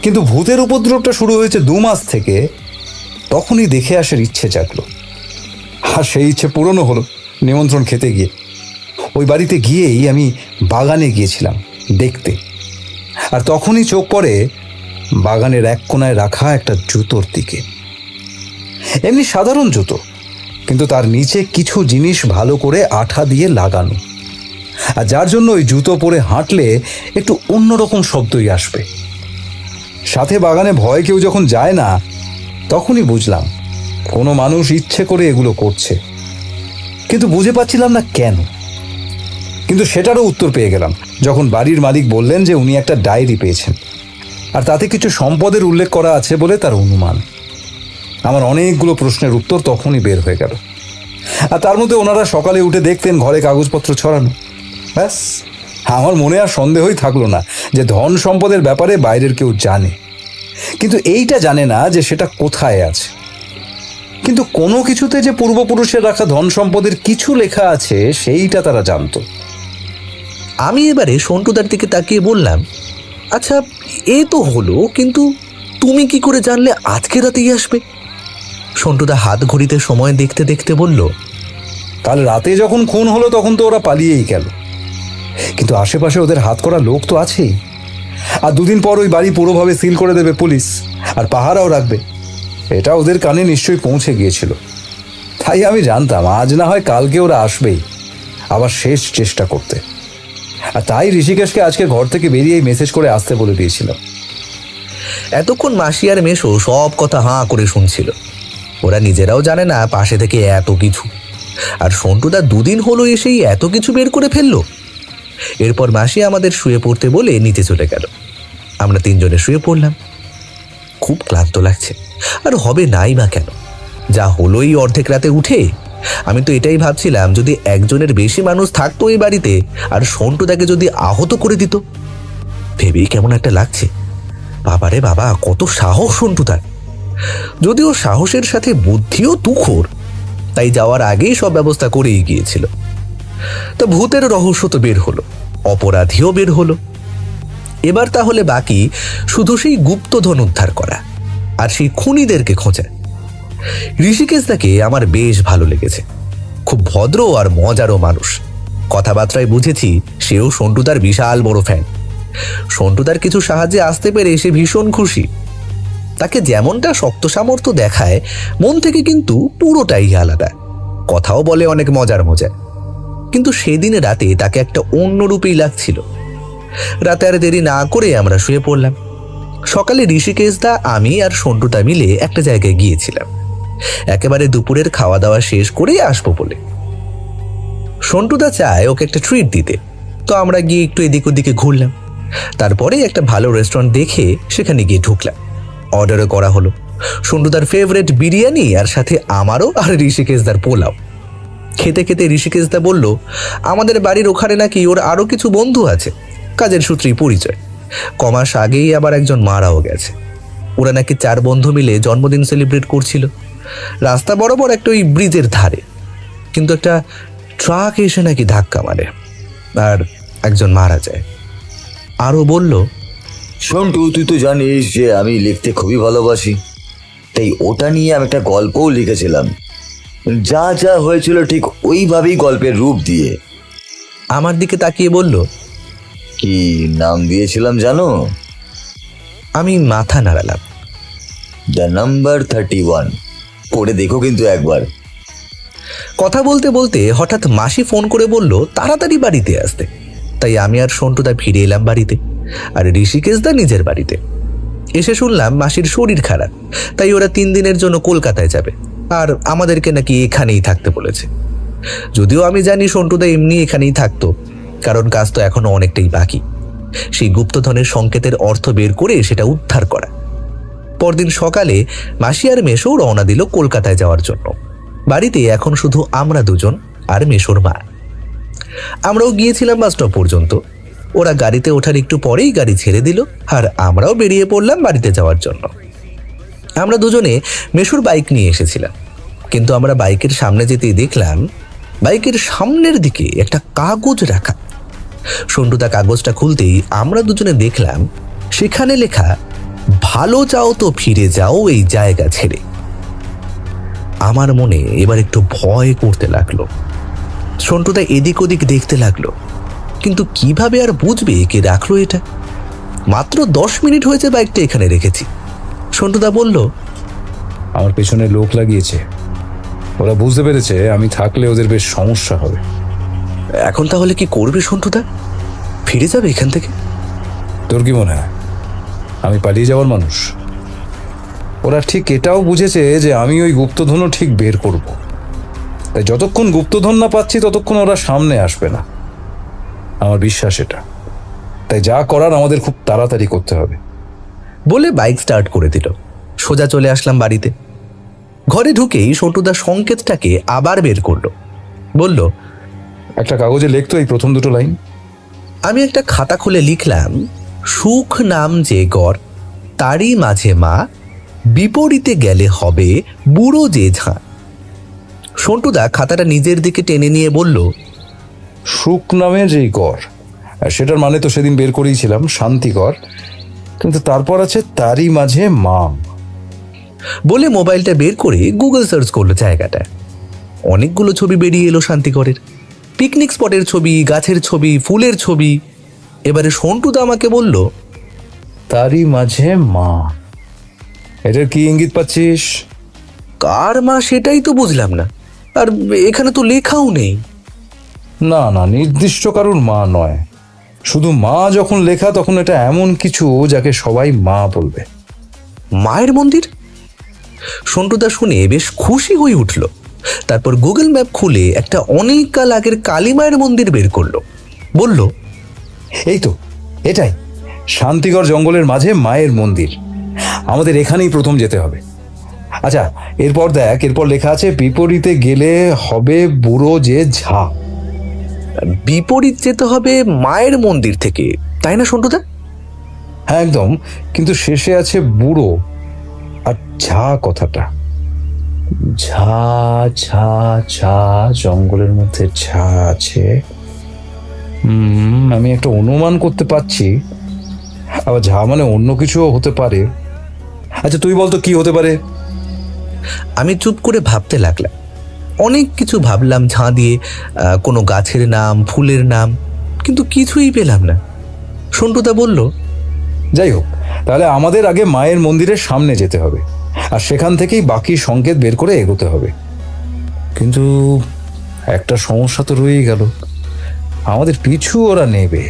কিন্তু ভূতের উপদ্রবটা শুরু হয়েছে 2 মাস থেকে, তখনই দেখে আসার ইচ্ছে জাগলো। আর সেই ইচ্ছে পূরণও হলো নিমন্ত্রণ খেতে গিয়ে। ওই বাড়িতে গিয়েই আমি বাগানে গিয়েছিলাম দেখতে। আর তখনই চোখ পড়ে বাগানের এক কোনায় রাখা একটা জুতোর দিকে। এমনি সাধারণ জুতো, কিন্তু তার নিচে কিছু জিনিস ভালো করে আঠা দিয়ে লাগানো, আর যার জন্য ওই জুতো পরে হাঁটলে একটু অন্যরকম শব্দই আসবে। সাথে বাগানে ভয় কেউ যখন যায় না, তখনই বুঝলাম কোনো মানুষ ইচ্ছে করে এগুলো করছে, কিন্তু বুঝে পাচ্ছিলাম না কেন। কিন্তু সেটারও উত্তর পেয়ে গেলাম যখন বাড়ির মালিক বললেন যে উনি একটা ডায়েরি পেয়েছেন, আর তাতে কিছু সম্পদের উল্লেখ করা আছে বলে তার অনুমান। আমার অনেকগুলো প্রশ্নের উত্তর তখনই বের হয়ে গেল। আর তার মধ্যে ওনারা সকালে উঠে দেখতেন ঘরে কাগজপত্র ছড়ানো। ব্যাস, আমার মনে আর সন্দেহই থাকলো না যে ধন সম্পদের ব্যাপারে বাইরের কেউ জানে, কিন্তু এইটা জানে না যে সেটা কোথায় আছে। কিন্তু কোনো কিছুতে যে পূর্বপুরুষের রাখা ধন সম্পদের কিছু লেখা আছে সেইটা তারা জানতো। আমি এবারে সন্টুদার দিকে তাকিয়ে বললাম, আচ্ছা এ তো হলো, কিন্তু তুমি কি করে জানলে আজকে রাতেই আসবে? সন্টুদা হাত ঘড়িতে সময় দেখতে দেখতে বলল, কাল রাতে যখন খুন হলো তখন তো ওরা পালিয়েই গেল, কিন্তু আশেপাশে ওদের হাত করা লোক তো আছেই। আর 2 দিন পর ওই বাড়ি পুরোভাবে সিল করে দেবে পুলিশ, আর পাহারাও রাখবে। এটা ওদের কানে নিশ্চয়ই পৌঁছে গিয়েছিল। তাই আমি জানতাম আজ না হয় কালকে ওরা আসবেই, আবার শেষ চেষ্টা করতে। আর তাই ঋষিকেশকে আজকে ঘর থেকে বেরিয়েই মেসেজ করে আসতে বলে দিয়েছিলাম। এতক্ষণ মাসি আর মেসো সব কথা হাঁ করে শুনছিল। ওরা নিজেরাও জানে না পাশে থেকে এত কিছু, আর সন্টুদা 2 দিন হলো এসেই এত কিছু বের করে ফেললো। এরপর মাসি আমাদের শুয়ে পড়তে বলে নিচে চলে গেল। আমরা 3 জনে শুয়ে পড়লাম। খুব ক্লান্ত লাগছে, আর হবে নাই বা কেন, যা হলোই অর্ধেক রাতে উঠে। আমি তো এটাই ভাবছিলাম, যদি একজনের বেশি মানুষ থাকতো এই বাড়িতে আর সন্টুদাকে যদি আহত করে দিত, ভেবেই কেমন একটা লাগছে। বাবারে বাবা, কত সাহস সন্টুদার! যদিও সাহসের সাথে বুদ্ধিও তুখোর, তাই যাওয়ার আগেই সব ব্যবস্থা করেই গিয়েছিল। তা ভূতের রহস্য তো বের হলো, অপরাধীও বের হলো। এবার তাহলে বাকি শুধু সেই গুপ্তধন উদ্ধার করা আর সেই খুনিদেরকে খোঁজা। ঋষিকেশদাকে আমার বেশ ভালো লেগেছে। খুব ভদ্র আর মজারও মানুষ। কথাবার্তায় বুঝেছি সেও সন্টুদার বিশাল বড় ফ্যান। সন্টুদার কিছু সাহায্যে আসতে পেরে সে ভীষণ খুশি। তাকে যেমনটা শক্ত সামর্থ্য দেখায়, মন থেকে কিন্তু পুরোটাই আলাদা। কথাও বলে অনেক মজার মজার। কিন্তু সেদিন রাতে তাকে একটা অন্য রূপেই লাগছিল। রাতে আর দেরি না করে আমরা শুয়ে পড়লাম। সকালে ঋষিকেশদা, আমি আর সন্টুদা মিলে একটা জায়গায় গিয়েছিলাম, একেবারে দুপুরের খাওয়া দাওয়া শেষ করেই আসবো বলে। সন্টুদা চায় ওকে একটা ট্রিট দিতে, তো আমরা গিয়ে একটু এদিক ওদিকে ঘুরলাম। তারপরে একটা ভালো রেস্টুরেন্ট দেখে সেখানে গিয়ে ঢুকলাম। অর্ডারও করা হলো সন্টুদার ফেভারিট বিরিয়ানি, আর সাথে আমারও আর ঋষিকেশদার পোলাও। খেতে খেতে ঋষিকেশদা বলল, আমাদের বাড়ির ওখানে নাকি ওর আরও কিছু বন্ধু আছে, কাজের সূত্রেই পরিচয়। কমাস আগেই আবার একজন মারাও গেছে। ওরা নাকি 4 বন্ধু মিলে জন্মদিন সেলিব্রেট করছিল রাস্তা বরাবর একটা ওই ব্রিজের ধারে। কিন্তু একটা ট্রাক এসে নাকি ধাক্কা মারে আর একজন মারা যায়। আরও বলল, সন্টু, তুই তো জানিস যে আমি লিখতে খুবই ভালোবাসি, তাই ওটা নিয়ে আমি একটা গল্পও লিখেছিলাম। যা যা হয়েছিল ঠিক ওইভাবেই গল্পের রূপ দিয়ে। আমার দিকে তাকিয়ে বলল, কি নাম দিয়েছিলাম জানো? আমি মাথা নাড়ালাম। The number 31। পড়ে দেখো কিন্তু একবার। কথা বলতে বলতে হঠাৎ মাসি ফোন করে বলল তাড়াতাড়ি বাড়িতে আসতে। তাই আমি আর সন্টুদা ফিরে এলাম বাড়িতে, আর ঋষিকেশদা নিজের বাড়িতে। এসে শুনলাম মাসির শরীর খারাপ, তাই ওরা 3 দিনের জন্য কলকাতায় যাবে, আর আমাদেরকে নাকি এখানেই থাকতে বলেছে। যদিও আমি জানি সন্টুদা এমনি এখানেই থাকতো, কারণ কাজ তো এখনো অনেকটাই বাকি। সেই গুপ্তধনের সংকেতের অর্থ বের করে সেটা উদ্ধার করা। পরদিন সকালে মাসি আর মেশো রওনা দিল কলকাতায় যাওয়ার জন্য। বাড়িতে এখন শুধু আমরা দুজন আর মেশোর মা। আমরাও গিয়েছিলাম বাস স্টপ পর্যন্ত। ওরা গাড়িতে ওঠার একটু পরেই গাড়ি ছেড়ে দিল, আর আমরাও বেরিয়ে পড়লাম বাড়িতে যাওয়ার জন্য। আমরা দুজনে মেশোর বাইক নিয়ে এসেছিলাম, কিন্তু আমরা বাইকের সামনে যেতেই দেখলাম বাইকের সামনের দিকে একটা কাগজ রাখা। সন্টুদা কাগজটা খুলতেই আমরা দুজনে দেখলাম সেখানে লেখা, ভালো চাও তো ফিরে যাও এই জায়গা ছেড়ে। আমার মনে এবার একটু ভয় করতে লাগলো। সন্টুদা এদিক ওদিক দেখতে লাগলো, কিন্তু কিভাবে আর বুঝবে কে রাখলো এটা? মাত্র 10 মিনিট হয়েছে বাইকটা এখানে রেখেছি। সন্টুদা বলল, আমার পেছনে লোক লাগিয়েছে, ওরা বুঝতে পেরেছে আমি থাকলে ওদের বেশ সমস্যা হবে। এখন তাহলে কি করবে সন্টুদা? ফিরে যাবে এখান থেকে? তোর কি মনে হয় আমি পালিয়ে যাওয়ার মানুষ? ওরা ঠিক এটাও বুঝেছে যে আমি ওই গুপ্তধনও ঠিক বের করব, তাই যতক্ষণ গুপ্তধন না পাচ্ছি ততক্ষণ ওরা সামনে আসবে না, আমার বিশ্বাস এটা। তাই যা করার আমাদের খুব তাড়াতাড়ি করতে হবে। বলে বাইক স্টার্ট করে দিল। সোজা চলে আসলাম বাড়িতে। ঘরে ঢুকেই সন্টুদা সংকেতটাকে আবার বের করলো। বলল, একটা কাগজে লিখতো এই প্রথম 2 লাইন। আমি একটা খাতা খুলে লিখলাম, সুখ নাম যে গড়, তারই মাঝে মা, বিপরীতে গেলে হবে বুড়ো যে ঝাঁ। সন্টুদা খাতাটা নিজের দিকে টেনে নিয়ে বলল, সুখ নামে যেই কর, সেটার মানে তো সেদিন বের করেইছিলাম, শান্তিকর, কিন্তু তারপর আছে তারই মাঝে মা। বলে মোবাইলটা বের করে গুগল সার্চ করলো জায়গাটা। অনেকগুলো ছবি বেরিয়ে এলো শান্তিকরের। পিকনিক স্পটের ছবি, গাছের ছবি, ফুলের ছবি। এবারে সন্টুদা আমাকে বলল, তারই মাঝে মা, এটার কি ইঙ্গিত পাচ্ছিস? কার মা সেটাই তো বুঝলাম না, আর এখানে তো লেখাও নেই। না না, নির্দিষ্ট কারুর মা নয়, শুধু মা যখন লেখা তখন এটা এমন কিছু যাকে সবাই মা বলবে। মায়ের মন্দির? সন্টুদা শুনে বেশ খুশি হয়ে উঠল। তারপর গুগল ম্যাপ খুলে একটা অনেক কাল আগের কালী মায়ের মন্দির বের করলো। বলল, এই তো এটাই, শান্তিগড় জঙ্গলের মাঝে মায়ের মন্দির, আমাদের এখানেই প্রথম যেতে হবে। আচ্ছা, এরপর দেখ, এরপর লেখা আছে বিপরীতে গেলে হবে বুড়ো যে ঝা। বিপরীত যেতে হবে মায়ের মন্দির থেকে, তাই না সন্টুদা? হ্যাঁ একদম, কিন্তু শেষে আছে বুড়ো আর ঝা কথাটা। ঝা ঝা ঝা, জঙ্গলের মধ্যে ঝা আছে। আমি একটা অনুমান করতে পারছি, আবার ঝা মানে অন্য কিছুও হতে পারে। আচ্ছা তুই বলতো কি হতে পারে? আমি চুপ করে ভাবতে লাগলাম। অনেক কিছু ভাবলাম ঝাঁ দিয়ে, কোনো গাছের নাম, ফুলের নাম, কিন্তু কিছুই পেলাম না। সন্টুদা বলল, যাই হোক, তাহলে আমাদের আগে মায়ের মন্দিরের সামনে যেতে হবে, আর সেখান থেকেই বাকি সংকেত বের করে এগোতে হবে। কিন্তু একটা সমস্যা তো রয়েই গেল, আমাদের পিছু ওরা নেবে,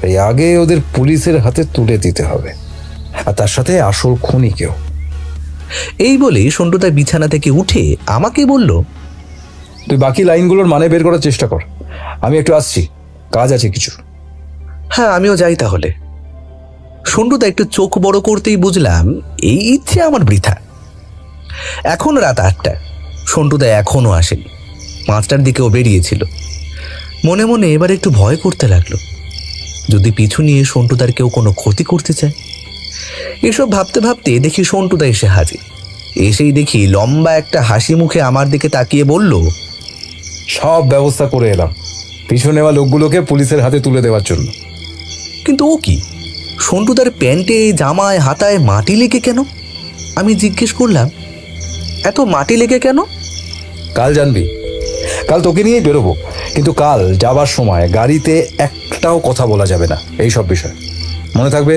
তাই আগে ওদের পুলিশের হাতে তুলে দিতে হবে, আর তার সাথে আসল খুনিকেও। এই বলে সন্টুদা বিছানা থেকে উঠে আমাকে বলল, তুই বাকি লাইনগুলোর মানে বের করার চেষ্টা কর, আমি একটু আসছি, কাজ আছে কিছু। হ্যাঁ আমিও যাই তাহলে। সন্টুদা একটু চোখ বড় করতেই বুঝলাম এই ইচ্ছে আমার বৃথা। এখন রাত 8টা, সন্টুদা এখনো আসেনি। 5টার দিকেও বেরিয়েছিল। মনে মনে এবার একটু ভয় করতে লাগলো, যদি পিছু নিয়ে সন্টুদার কেউ কোনো ক্ষতি করতে চায়। এসব ভাবতে ভাবতে দেখি সন্টুদা এসে হাজির। এসেই দেখি লম্বা একটা হাসি মুখে আমার দিকে তাকিয়ে বলল, সব ব্যবস্থা করে এলাম পিছু নেওয়া লোকগুলোকে পুলিশের হাতে তুলে দেওয়ার জন্য। কিন্তু ও কি? সন্টুদার প্যান্টে, জামায়, হাতায় মাটি লেগে কেন? আমি জিজ্ঞেস করলাম, এত মাটি লেগে কেন? কাল জানবি, কাল তোকে নিয়েই বেরোবো, কিন্তু কাল যাবার সময় গাড়িতে একটাও কথা বলা যাবে না এই সব বিষয়, মনে থাকবে?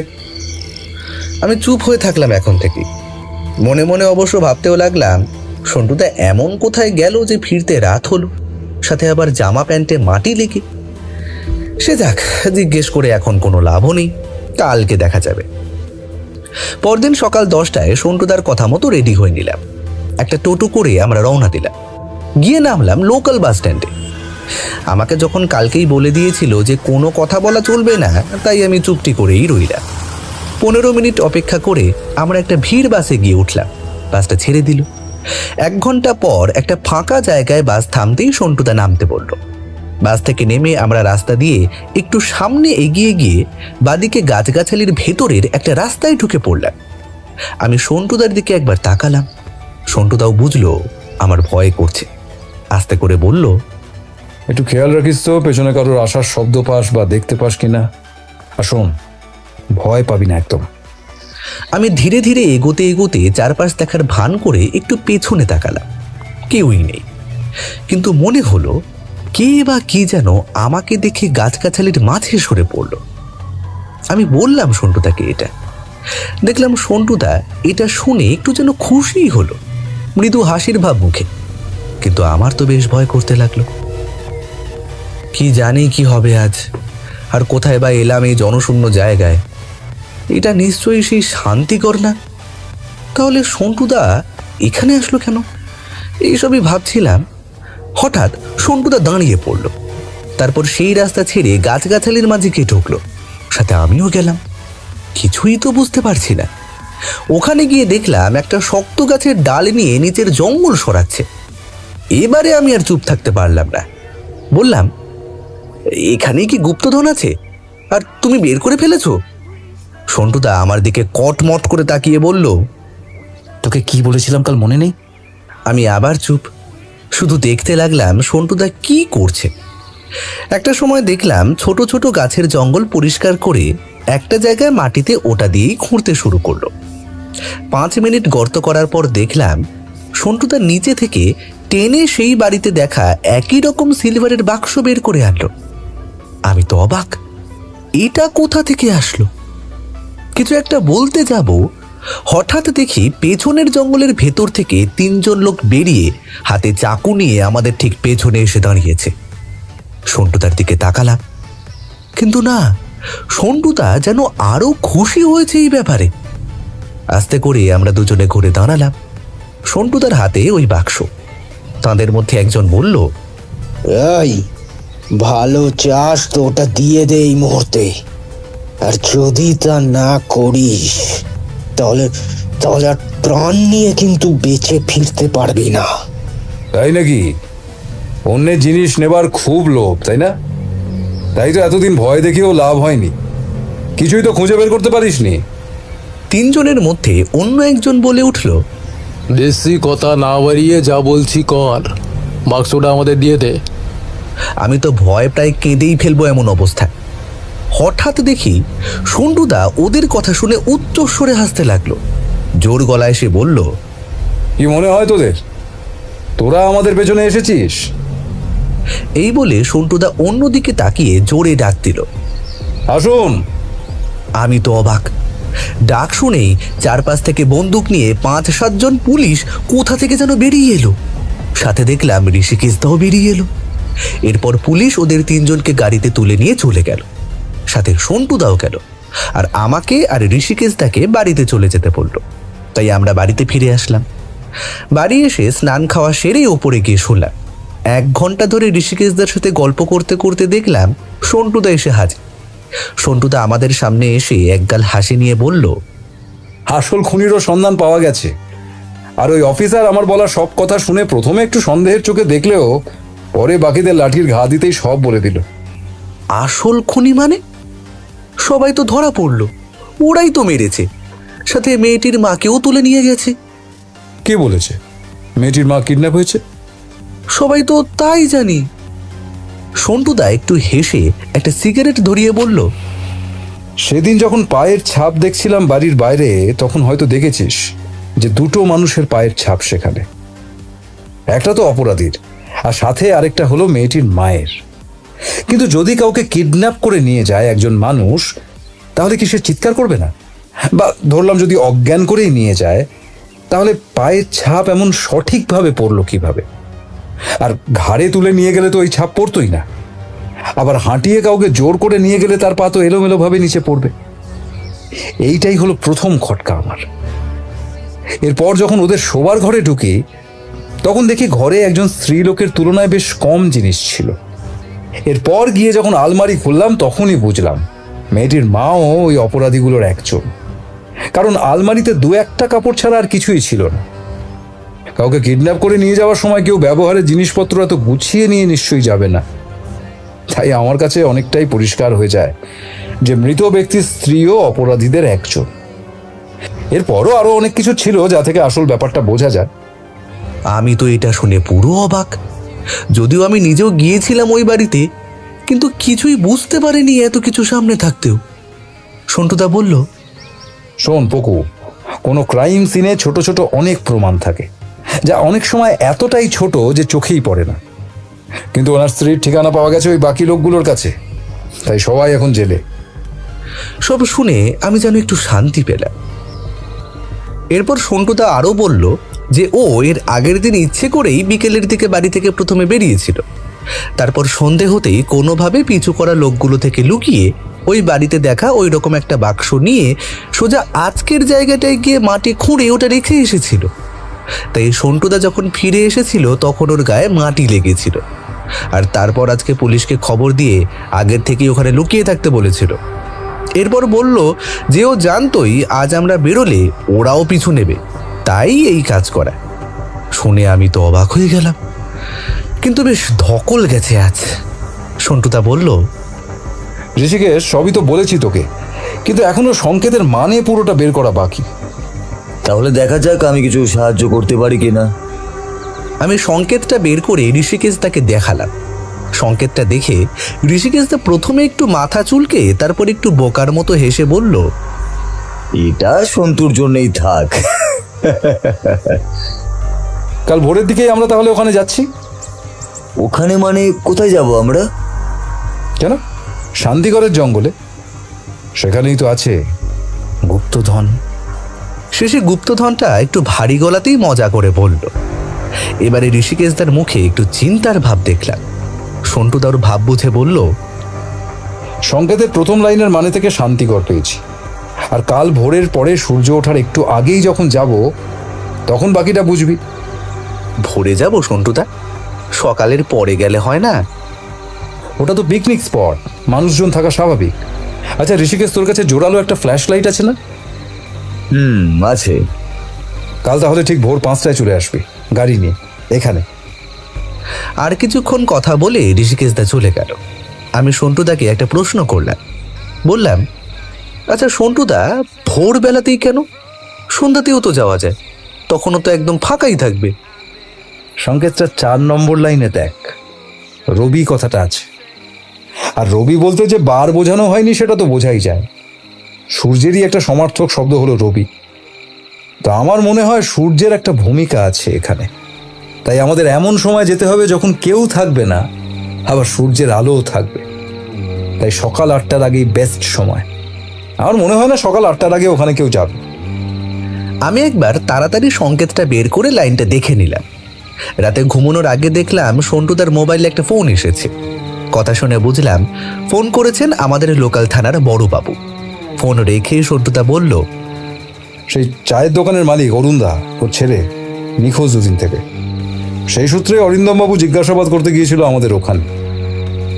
আমি চুপ হয়ে থাকলাম এখন থেকে। মনে মনে অবশ্য ভাবতেও লাগলাম, সন্টুদা এমন কোথায় গেল যে ফিরতে রাত হলো, সাথে আবার জামা প্যান্টে মাটি লেগে। সে যাক, জিজ্ঞেস করে এখন কোনো লাভও নেই, কালকে দেখা যাবে। পরদিন সকাল 10টায় সন্টুদার কথা মতো রেডি হয়ে নিলাম। একটা টোটো করে আমরা রওনা দিলাম। গিয়ে নামলাম লোকাল বাস স্ট্যান্ডে। আমাকে যখন কালকেই বলে দিয়েছিল যে কোনো কথা বলা চলবে না, তাই আমি চুপটি করেই রইলাম। 15 মিনিট অপেক্ষা করে আমরা একটা ভিড় বাসে গিয়ে উঠলাম। বাসটা ছেড়ে দিল। 1 ঘন্টা পর একটা ফাঁকা জায়গায় বাস থামতেই সন্টুদা নামতে বলল। বাস থেকে নেমে আমরা রাস্তা দিয়ে একটু সামনে এগিয়ে গিয়ে বাদিকে গাছগাছালির ভেতরের একটা রাস্তায় ঢুকে পড়লাম। আমি সন্টুদার দিকে একবার তাকালাম। সন্টুদাও বুঝলো আমার ভয় করছে। আস্তে করে বলল, একটু খেয়াল রাখিস তো পেছনে কারোর আসার শব্দ পাস বা দেখতে পাস কিনা। আর শোন, ভয় পাবি না একদম। আমি ধীরে ধীরে এগোতে এগোতে চারপাশ দেখার ভান করে একটু পেছনে তাকালাম। কেউই নেই, কিন্তু মনে হলো কে বা কি যেন আমাকে দেখে গাছগাছালির মাঝে সরে পড়ল। আমি বললাম সন্টুদাকে এটা। দেখলাম সন্টুদা এটা শুনে একটু যেন খুশি হলো, মৃদু হাসির ভাব মুখে। কিন্তু আমার তো বেশ ভয় করতে লাগলো। কি জানি কি হবে আজ, আর কোথায় বা এলাম এই জনশূন্য জায়গায়। এটা নিশ্চয়ই সেই শান্তিকর না? তাহলে সন্টুদা এখানে আসলো কেন? এইসবই ভাবছিলাম। হঠাৎ সন্টুদা দাঁড়িয়ে পড়ল। তারপর সেই রাস্তা ছেড়ে গাছগাছালির মাঝে গিয়ে ঢুকলো। সাথে আমিও গেলাম। কিছুই তো বুঝতে পারছি না। ওখানে গিয়ে দেখলাম একটা শক্ত গাছের ডাল নিয়ে নিচের জঙ্গল সরাচ্ছে। এবারে আমি আর চুপ থাকতে পারলাম না। বললাম, এখানেই কি গুপ্তধন আছে, আর তুমি বের করে ফেলেছো? সন্টুদা আমার দিকে কটমট করে তাকিয়ে বলল, তোকে কি বলেছিলাম কাল মনে নেই? আমি আবার চুপ, শুধু দেখতে লাগলাম সন্টুদা কি করছে। একটা সময় দেখলাম ছোট ছোট গাছের জঙ্গল পরিষ্কার করে একটা জায়গায় মাটিতে ওটা দিয়েই খুঁড়তে শুরু করলো। 5 মিনিট গর্ত করার পর দেখলাম সন্টুদা নিচে থেকে টেনে সেই বাড়িতে দেখা একই রকম সিলভারের বাক্স বের করে আনলো। আমি তো অবাক, এটা কোথা থেকে আসলো? কিছু একটা বলতে যাব, হঠাৎ দেখি পেছনের জঙ্গলের ভেতর থেকে 3 জন লোক বেরিয়ে হাতে চাকু নিয়ে আমাদের ঠিক পেছনে এসে দাঁড়িয়েছে। সন্টুদার দিকে তাকালাম, কিন্তু না, সন্টুদা যেন আরো খুশি হয়েছে এই ব্যাপারে। আস্তে করে আমরা দুজনে ঘুরে দাঁড়ালাম। সন্টুদার হাতে ওই বাক্স। তাদের মধ্যে একজন বলল, এই ভালো চাস তো ওটা দিয়ে দে এই মুহূর্তে, আর যদি তা না করিস তাহলে তাহলে আর প্রাণ নিয়ে কিন্তু বেঁচে ফিরতে পারবি না। তাই নাকি? অন্যের জিনিস নেবার খুব লোভ, তাই না? তাই তো এতদিন ভয় দেখিয়েও লাভ হয়নি। কিছুই তো খুঁজে বের করতে পারিসনি। তিনজনের মধ্যে অন্য একজন বলে উঠল, বেশি কথা না বাড়িয়ে যা বলছি কর, বাক্সটা আমাদের দিয়ে দে। আমি তো ভয় প্রায় কেঁদেই ফেলবো এমন অবস্থা। হঠাৎ দেখি সন্টুদা ওদের কথা শুনে উচ্চস্বরে হাসতে লাগলো। জোর গলায় সে বলল, কি মনে হয় তোদের, তোরা আমাদের পেছনে এসেছিস? এই বলে সন্টুদা অন্যদিকে তাকিয়ে জোরে ডাক দিল, আসুন। আমি তো অবাক। ডাক শুনেই চারপাশ থেকে বন্দুক নিয়ে 5-7 জন পুলিশ কোথা থেকে যেন বেরিয়ে এলো। সাথে দেখলাম ঋষিকেশদাও বেরিয়ে এলো। এরপর পুলিশ ওদের 3 জনকে গাড়িতে তুলে নিয়ে চলে গেল, সাথে সন্টুদাও গেল, আর আমাকে আর ঋষিকেশদাকে বাড়িতে চলে যেতে বলল। তাই আমরা বাড়িতে ফিরে আসলাম। বাড়ি এসে স্নান খাওয়া সেরেই ওপরে গিয়ে শুনলাম। 1 ঘন্টা ধরে ঋষিকেশদার সাথে গল্প করতে করতে দেখলাম সন্টুদা এসে হাজির। সন্টুদা আমাদের সামনে এসে একগাল হাসি নিয়ে বলল, আসল খুনিরও সন্ধান পাওয়া গেছে। আর ওই অফিসার আমার বলা সব কথা শুনে প্রথমে একটু সন্দেহের চোখে দেখলেও পরে বাকিদের লাঠির ঘা দিতেই সব বলে দিল। আসল খুনি মানে? সবাই তো ধরা পড়লো, ওরাই তো মেরেছে, সাথে মেয়েটির মাকেও তুলে নিয়ে গেছে। কে বলেছে মেয়েটির মা কিডন্যাপ হয়েছে? সবাই তো তাই জানি। সন্টুদা একটু হেসে একটা সিগারেট ধরিয়ে বলল, সেদিন যখন পায়ের ছাপ দেখছিলাম বাড়ির বাইরে, তখন হয়তো দেখেছিস যে 2টো মানুষের পায়ের ছাপ সেখানে। একটা তো অপরাধীর, আর সাথে আরেকটা হলো মেয়েটির মায়ের। কিন্তু যদি কাউকে কিডন্যাপ করে নিয়ে যায় একজন মানুষ, তাহলে কি সে চিৎকার করবে না? বা ধরলাম যদি অজ্ঞান করেই নিয়ে যায়, তাহলে পায়ের ছাপ এমন সঠিকভাবে পড়লো কিভাবে? আর ঘাড়ে তুলে নিয়ে গেলে তো ওই ছাপ পড়তোই না। আবার হাঁটিয়ে কাউকে জোর করে নিয়ে গেলে তার পা তো এলোমেলোভাবে নিচে পড়বে। এইটাই হলো প্রথম খটকা আমার। এরপর যখন ওদের শোবার ঘরে ঢুকি, তখন দেখি ঘরে একজন স্ত্রীলোকের তুলনায় বেশ কম জিনিস ছিল। এরপর গিয়ে যখন আলমারি খুললাম, তখনই বুঝলাম মেয়েটির মাও ওই অপরাধীগুলোর একজন। কারণ আলমারিতে 2-1টা কাপড় ছাড়া আর কিছুই ছিল না। কাউকে কিডন্যাপ করে নিয়ে যাওয়ার সময় কেউ ব্যবহারের জিনিসপত্র এত গুছিয়ে নিয়ে নিশ্চয়ই যাবে না। তাই আমার কাছে অনেকটাই পরিষ্কার হয়ে যায় যে মৃত ব্যক্তির স্ত্রীও অপরাধীদের একজন। এরপরও আরো অনেক কিছু ছিল যা থেকে আসল ব্যাপারটা বোঝা যায়। আমি তো এটা শুনে পুরো অবাক। যদিও আমি নিজেও গিয়েছিলাম ওই বাড়িতে, কিন্তু কিছুই বুঝতে পারিনি এত কিছু সামনে থাকতেও। সন্টুদা বলল, শোন পকু, কোনো ক্রাইম সিনে ছোট ছোট অনেক প্রমাণ থাকে, যা অনেক সময় এতটাই ছোট যে চোখেই পড়ে না। কিন্তু ওনার স্ত্রীর ঠিকানা পাওয়া গেছে ওই বাকি লোকগুলোর কাছে, তাই সবাই এখন জেলে। সব শুনে আমি যেন একটু শান্তি পেলাম। এরপর সন্টুদা আরও বলল যে ও এর আগের দিন ইচ্ছে করেই বিকেলের দিকে বাড়ি থেকে প্রথমে বেরিয়েছিল। তারপর সন্ধে হতেই কোনোভাবে পিছু করা লোকগুলো থেকে লুকিয়ে ওই বাড়িতে দেখা ওই রকম একটা বাক্স নিয়ে সোজা আজকের জায়গাটায় গিয়ে মাটি খুঁড়ে ওটা রেখে এসেছিল। তাই সন্টুদা যখন ফিরে এসেছিল তখন ওর গায়ে মাটি লেগেছিল। আর তারপর আজকে পুলিশকে খবর দিয়ে আগের থেকেই ওখানে লুকিয়ে থাকতে বলেছিল। এরপর বলল যে ও জানতোই আজ আমরা বেরোলে ওরাও পিছু নেবে, তাই এই কাজ করা। শুনে আমি তো অবাক হয়ে গেলাম, কিন্তু বেশ ধকল গেছে আজ। সন্টুদা বলল, ঋষিকেশ, সবই তো বলেছি তোকে, কিন্তু এখনো সংকেতের মানে পুরোটা বের করা বাকি। তাহলে দেখা যাক আমি কিছু সাহায্য করতে পারি কিনা। আমি সংকেতটা বের করে ঋষিকেশ তাকে দেখালাম। সংকেতটা দেখে ঋষিকেশদা প্রথমে একটু মাথা চুলকে তারপর একটু বোকার মতো হেসে বলল, এটা সন্তুর জন্যই থাক। কাল ভোরের দিকেই আমরা তাহলে ওখানে যাচ্ছি। ওখানে মানে কোথায় যাব আমরা? কেন? শান্তিগড়ের জঙ্গলে। সেখানেই তো আছে গুপ্তধন। শেষে গুপ্তধনটা একটু ভারী গলাতেই মজা করে বলল। এবারে ঋষিকেশদার মুখে একটু চিন্তার ভাব দেখলাম। সন্টুদার ভাব বুঝে বলল, সংকেতের প্রথম লাইনের মানে থেকে শান্তিগড় পেয়েছি, আর কাল ভোরের পরে সূর্য ওঠার একটু আগেই যখন যাব তখন বাকিটা বুঝবি। ভোরে যাব সন্টুদা? সকালের পরে গেলে হয় না? ওটা তো পিকনিক স্পট, মানুষজন থাকা স্বাভাবিক। আচ্ছা ঋষিকেশ, তোর কাছে জোরালো একটা ফ্ল্যাশ লাইট আছে না? আছে। কাল তাহলে ঠিক ভোর 5টায় চলে আসবি গাড়ি নিয়ে এখানে। আর কিছুক্ষণ কথা বলে ঋষিকেশদা চলে গেল। আমি সন্টুদাকে একটা প্রশ্ন করলাম। বললাম, আচ্ছা সন্টুদা, ভোরবেলাতেই কেন? সন্ধ্যাতেও তো যাওয়া যায়, তখনও তো একদম ফাঁকাই থাকবে। সংকেতটা 4 নম্বর লাইনে দেখ, রবি কথাটা আছে। আর রবি বলতে যে বার বোঝানো হয়নি সেটা তো বোঝাই যায়। সূর্যেরই একটা সমার্থক শব্দ হলো রবি। তো আমার মনে হয় সূর্যের একটা ভূমিকা আছে এখানে। তাই আমাদের এমন সময় যেতে হবে যখন কেউ থাকবে না, আবার সূর্যের আলোও থাকবে। তাই সকাল 8টার আগেই বেস্ট সময়। আমার মনে হয় না সকাল 8টার আগে ওখানে কেউ যাবে। আমি একবার তাড়াতাড়ি সংকেতটা বের করে লাইনটা দেখে নিলাম। রাতে ঘুমানোর আগে দেখলাম সন্টুদার মোবাইলে একটা ফোন এসেছে। কথা শুনে বুঝলাম ফোন করেছেন আমাদের লোকাল থানার বড়বাবু। ফোন রেখে সন্টুদা বলল, সেই চায়ের দোকানের মালিক অরুণদা, ওর ছেলে নিখোঁজ দুদিন থেকে। সেই সূত্রে অরিন্দমবাবু জিজ্ঞাসাবাদ করতে গিয়েছিল আমাদের ওখানে।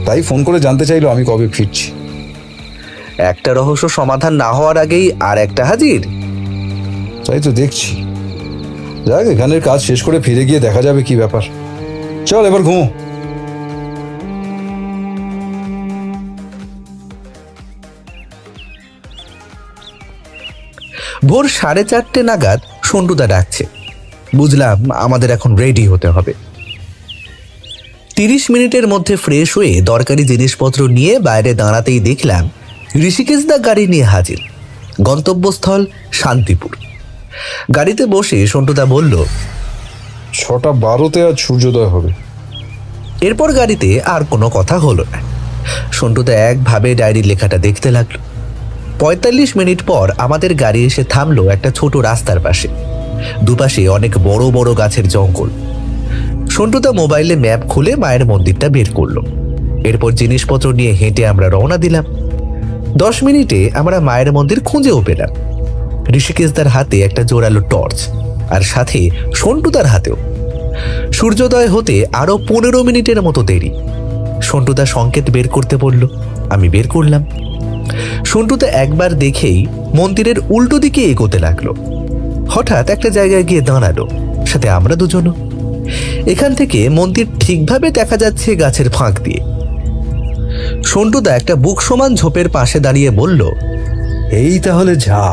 তাই ফোন করে জানতে চাইলো আমি কবে ফিরছি। একটা রহস্য সমাধান না হওয়ার আগেই আর একটা হাজির। তাই তো দেখছি। যাক, এখানের কাজ শেষ করে ফিরে গিয়ে দেখা যাবে কি ব্যাপার। চল এবার ঘুমো। ভোর 4:30 নাগাদ সন্টুদা ডাকছে। বুঝলাম আমাদের এখন রেডি হতে হবে। 30 মিনিটের মধ্যে ফ্রেশ হয়ে দরকারি জিনিসপত্র নিয়ে বাইরে দাঁড়াতেই দেখলাম ঋষিকেশদা গাড়ি নিয়ে হাজির। গন্তব্যস্থল শান্তিপুর। গাড়িতে বসে সন্টুদা বলল, 6:12 আজ সূর্যোদয় হবে। এরপর গাড়িতে আর কোনো কথা হলো না। সন্টুদা একভাবে ডায়েরির লেখাটা দেখতে লাগলো। 45 মিনিট পর আমাদের গাড়ি এসে থামলো একটা ছোট রাস্তার পাশে। দুপাশে অনেক বড় বড় গাছের জঙ্গল। সন্টুদা মোবাইলে ম্যাপ খুলে মায়ের মন্দিরটা বের করলো। এরপর জিনিসপত্র নিয়ে হেঁটে আমরা রওনা দিলাম। 10 মিনিটে আমরা মায়ের মন্দির খুঁজেও পেলাম। ঋষিকেশদার হাতে একটা জোরালো টর্চ, আর সাথে সন্টুদার হাতেও। সূর্যোদয় হতে আরো 15 মিনিটের মতো দেরি। সন্টুদা সংকেত বের করতে বলল, আমি বের করলাম। সন্টুদা একবার দেখেই মন্দিরের উল্টো দিকে এগোতে লাগলো। হঠাৎ একটা জায়গায় গিয়ে দাঁড়ালো, সাথে আমরা দুজনও। এখান থেকে মন্দির ঠিকভাবে দেখা যাচ্ছে গাছের ফাঁক দিয়ে। সন্টুদা একটা বুক সমান ঝোপের পাশে দাঁড়িয়ে বলল, এই তাহলে ঝা।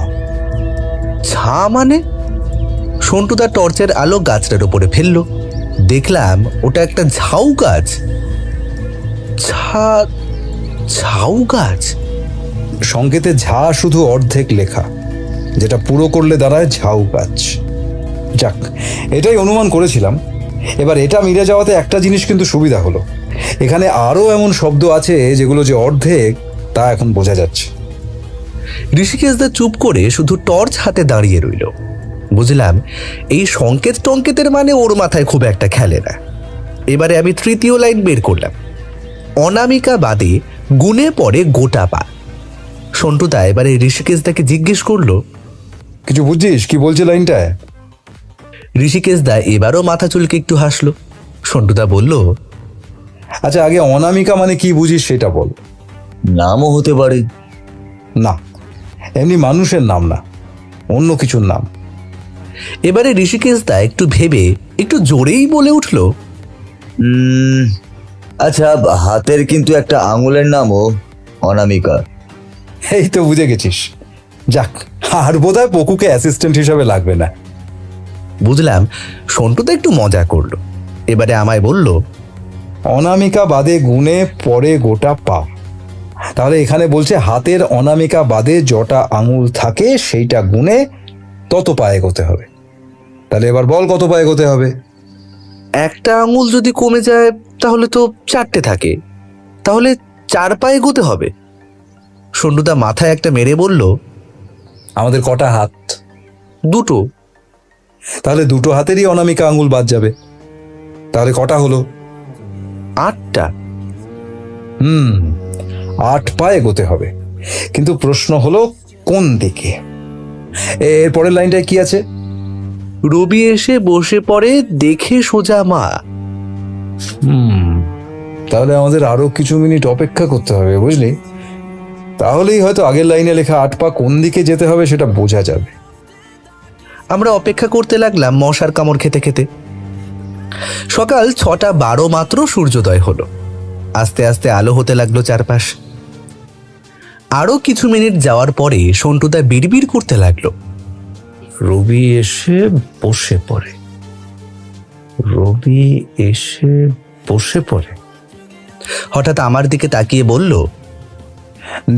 ঝা মানে? সন্টুদা টর্চের আলো গাছটার উপরে ফেললো। দেখলাম ওটা একটা ঝাউ গাছ। ঝাউ গাছ? সংকেতে ঝা শুধু অর্ধেক লেখা, যেটা পুরো করলে দাঁড়ায় ঝাউ গাছ। যাক, এটাই অনুমান করেছিলাম। এবার এটা মিলে যাওয়াতে একটা জিনিস কিন্তু সুবিধা হলো, এখানে আরো এমন শব্দ আছে যেগুলো যে অর্ধেক তা এখন বোঝা যাচ্ছে। ঋষিকেশদা চুপ করে শুধু টর্চ হাতে দাঁড়িয়ে রইল। বুঝলাম এই সংকেত টঙ্কেতের মানে ওর মাথায় খুব একটা খেলে না। এবারে আমি তৃতীয় লাইন বের করলাম, অনামিকা বাদে গুনে পড়ে গোটা পা। সন্টুদা এবারে ঋষিকেশদাকে জিজ্ঞেস করলো, কিছু বুঝছিস কি বলছে লাইনটায়? ঋষিকেশদা এবারও মাথা চুলকে একটু হাসলো। সন্টুদা বলল, আচ্ছা আগে অনামিকা মানে কি বুঝিস সেটা বল। নামও হতে পারে। না, এমনি মানুষের নাম না, অন্য কিছুর নাম। এবারে ঋষিকেশদা একটু ভেবে একটু জোরেই বলে উঠল, আচ্ছা, হাতের কিন্তু একটা আঙুলের নামও অনামিকা। এই তো বুঝে গেছিস। যাক, আর বোধহয় পকুকে অ্যাসিস্ট্যান্ট হিসাবে লাগবে না। বুঝলাম সন্টুদা একটু মজা করলো। এবারে আমায় বলল, অনামিকা বাদে গুনে পরে গোটা পা। তাহলে এখানে বলছে হাতের অনামিকা বাদে যটা আঙুল থাকে সেইটা গুনে তত পায়ে এগোতে হবে। তাহলে এবার বল কত পায়ে এগোতে হবে? একটা আঙুল যদি কমে যায় তাহলে তো 4টে থাকে, তাহলে 4 পায়ে এগোতে হবে। সন্টুদা মাথায় একটা মেরে বলল, আমাদের কটা হাত? 2টো। তাহলে 2টো হাতেরই অনামিকা আঙুল বাদ যাবে। তাহলে কটা হলো? 8টা। 8 পায়ে এগোতে হবে, কিন্তু প্রশ্ন হলো কোন দিকে? এর পরের লাইনটায় কি আছে? রবি এসে বসে পড়ে দেখে সোজা মা। তাহলে আমাদের আরো কিছু মিনিট অপেক্ষা করতে হবে, বুঝলি? তাহলেই হয়তো আগের লাইনে লেখা 8 পা কোন দিকে যেতে হবে সেটা বোঝা যাবে। আমরা অপেক্ষা করতে লাগলাম মশার কামড় খেতে খেতে। সকাল 6:12 মাত্র সূর্যোদয় হলো। আস্তে আস্তে আলো হতে লাগলো চারপাশ। আরো কিছু মিনিট যাওয়ার পরে সন্টুদা বিড়বিড় করতে লাগলো, রবি এসে বসে পড়ে, রবি এসে বসে পড়ে। হঠাৎ আমার দিকে তাকিয়ে বলল,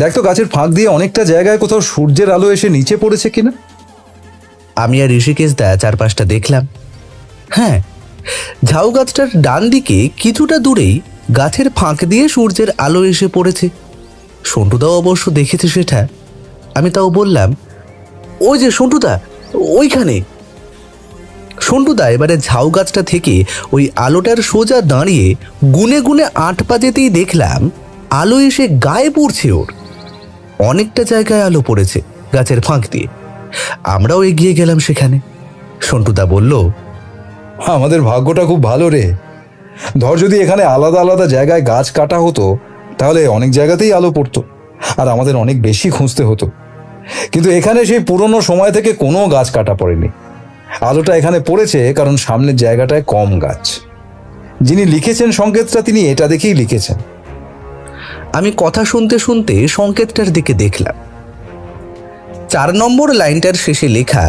দেখ তো গাছের ফাঁক দিয়ে অনেকটা জায়গায় কোথাও সূর্যের আলো এসে নিচে পড়েছে কিনা। আমি আর ঋষিকেশ দা চারপাশটা দেখলাম। হ্যাঁ, ঝাউ গাছটার ডান দিকে কিছুটা দূরেই গাছের ফাঁক দিয়ে সূর্যের আলো এসে পড়েছে। সন্টুদাও অবশ্য দেখেছে সেটা। আমি তাও বললাম, ওই যে সন্টুদা, ওইখানে। সন্টুদা এবারে ঝাউ গাছটা থেকে ওই আলোটার সোজা দাঁড়িয়ে গুনে গুনে 8 পা যেতেই দেখলাম আলো এসে গায়ে পড়ছে ওর। অনেকটা জায়গায় আলো পড়েছে গাছের ফাঁক দিয়ে। আমরাও এগিয়ে গেলাম সেখানে। সন্টুদা বলল, আমাদের ভাগ্যটা খুব ভালো রে। ধর যদি এখানে আলাদা আলাদা জায়গায় গাছ কাটা হতো তাহলে অনেক জায়গাতেই আলো পড়তো আর আমাদের অনেক বেশি খুঁজতে হতো। কিন্তু এখানে সেই পুরনো সময় থেকে কোনো গাছ কাটা পড়েনি। আলোটা এখানে পড়েছে কারণ সামনের জায়গাটায় কম গাছ। যিনি লিখেছেন সংকেতটা তিনি এটা দেখেই লিখেছেন। আমি কথা শুনতে শুনতে সংকেতটার দিকে দেখলাম। 4 নম্বর লাইনটার শেষে লেখা,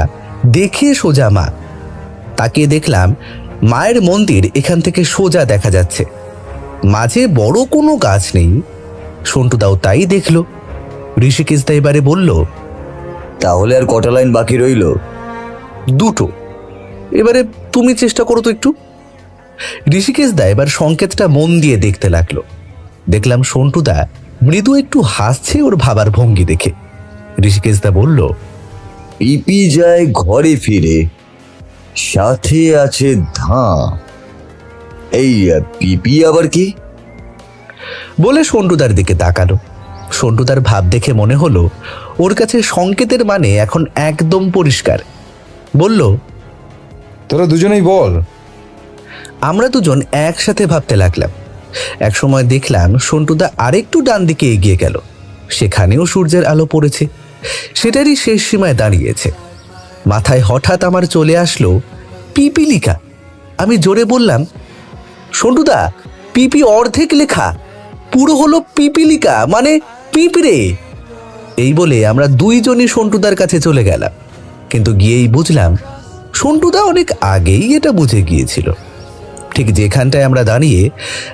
দেখে সোজা মা। তাকিয়ে দেখলাম মায়ের মন্দির এখান থেকে সোজা দেখা যাচ্ছে, মাঝে বড় কোনো গাছ নেই। সন্টুদাও তাই দেখল। ঋষিকেশ দা এবারে বলল, তাহলে আর কটা লাইন বাকি রইল? 2টো। এবারে তুমি চেষ্টা করো তো একটু। ঋষিকেশ দা এবার সংকেতটা মন দিয়ে দেখতে লাগলো। দেখলাম সন্টুদা মৃদু একটু হাসছে ওর ভাবার ভঙ্গি দেখে। ঋষিকেশ দা বলল, পিপি যায় ঘরে ফিরে, সাথে আছে ধাঁ। এই পিপি আবার কি? বলে সন্টুদার দিকে তাকালো। সন্টুদার ভাব দেখে মনে হলো ওর কাছে সংকেতের মানে এখন একদম পরিষ্কার। বলল, তোরা দুজনেই বল। আমরা দুজন একসাথে ভাবতে লাগলাম। এক সময় দেখলাম সন্টুদা আরেকটু ডান দিকে এগিয়ে গেল। সেখানেও সূর্যের আলো পড়েছে, সেটারই শেষ সীমায় দাঁড়িয়েছে। মাথায় হঠাৎ আমার চলে আসলো পিপিলিকা। আমি জোরে বললাম, সন্টুদা, পিপি অর্ধেক লেখা, পুরো হলো পিপিলিকা, মানে পিঁপড়ে। এই বলে আমরা দুইজনই সন্টুদার কাছে চলে গেলাম। কিন্তু গিয়েই বুঝলাম সন্টুদা অনেক আগেই এটা বুঝে গিয়েছিল। ঠিক যেখানটায় আমরা দাঁড়িয়ে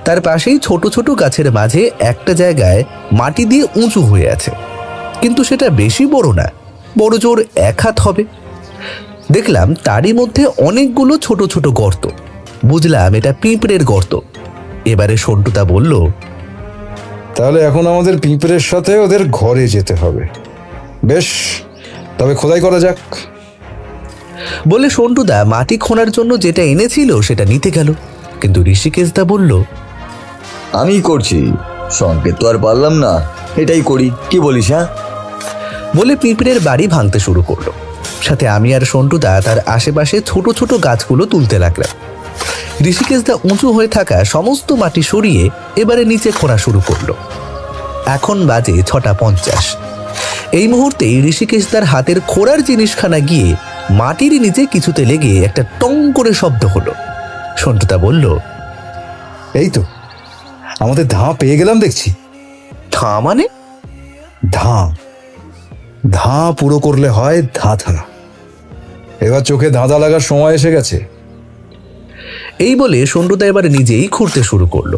তার পাশেই ছোট ছোট গাছের মাঝে একটা জায়গায় মাটি দিয়ে উঁচু হয়ে আছে, কিন্তু সেটা বেশি বড় না, বড় জোর 1 হাত হবে। দেখলাম তারই মধ্যে অনেকগুলো ছোট ছোট গর্ত। বুঝলাম এটা পিঁপড়ের গর্ত। এবারে সন্টুদা বলল, তাহলে এখন আমাদের পিঁপড়ের সাথে ওদের ঘরে যেতে হবে। বেশ, তবে খোদাই করা যাক। বলে সন্টুদা মাটি খোঁড়ার জন্য যেটা এনেছিল সেটা নিতে গেল। কিন্তু ঋষিকেশ দা বলল, আমি করছি, সংকেত তো আর পারলাম না, এটাই করি, কি বলিস? হ্যাঁ, বলে পিঁপড়ের বাড়ি ভাঙতে শুরু করলো। সাথে আমি আর সন্টুদা তার আশেপাশে ছোট ছোট গাছগুলো তুলতে লাগলাম। ঋষিকেশ দা উঁচু হয়ে থাকা সমস্ত মাটি সরিয়ে এবারে নিচে খোঁড়া শুরু করলো। এখন বাজে 6:50। এই মুহূর্তেই ঋষিকেশ দার হাতের খোঁড়ার জিনিসখানা গিয়ে মাটির নিচে কিছুতে লেগে একটা টং করে শব্দ হলো। সন্টুদা বলল, এই তো আমাদের ধাঁ পেয়ে গেলাম দেখছি। ধাঁ মানে? ধাঁ, ধাঁ পুরো করলে হয় ধাঁধা। এবার চোখে ধাঁধা লাগার সময় এসে গেছে। এই বলে সন্টুদা এবার নিজেই খুঁড়তে শুরু করলো।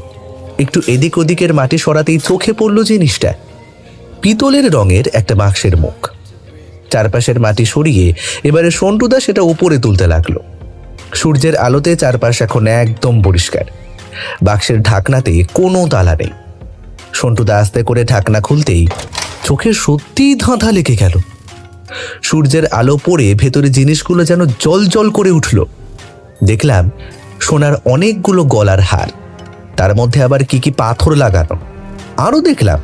একটু এদিক ওদিকের মাটি সরাতেই চোখে পড়লো জিনিসটা, পিতলের রঙের একটা বাক্সের মুখ। চারপাশের মাটি সরিয়ে এবারে সন্টুদা সেটা উপরে তুলতে লাগলো। সূর্যের আলোতে চারপাশ এখন একদম পরিষ্কার। বাক্সের ঢাকনাতে কোনো তালা নেই। সন্টুদা আস্তে করে ঢাকনা খুলতেই চোখে সত্যিই ধাঁধা লেগে গেল। সূর্যের আলো পড়ে ভেতরে জিনিসগুলো যেন জল জল করে উঠল। দেখলাম সোনার অনেকগুলো গলার হার, তার মধ্যে আবার কি কি পাথর লাগানো। আরও দেখলাম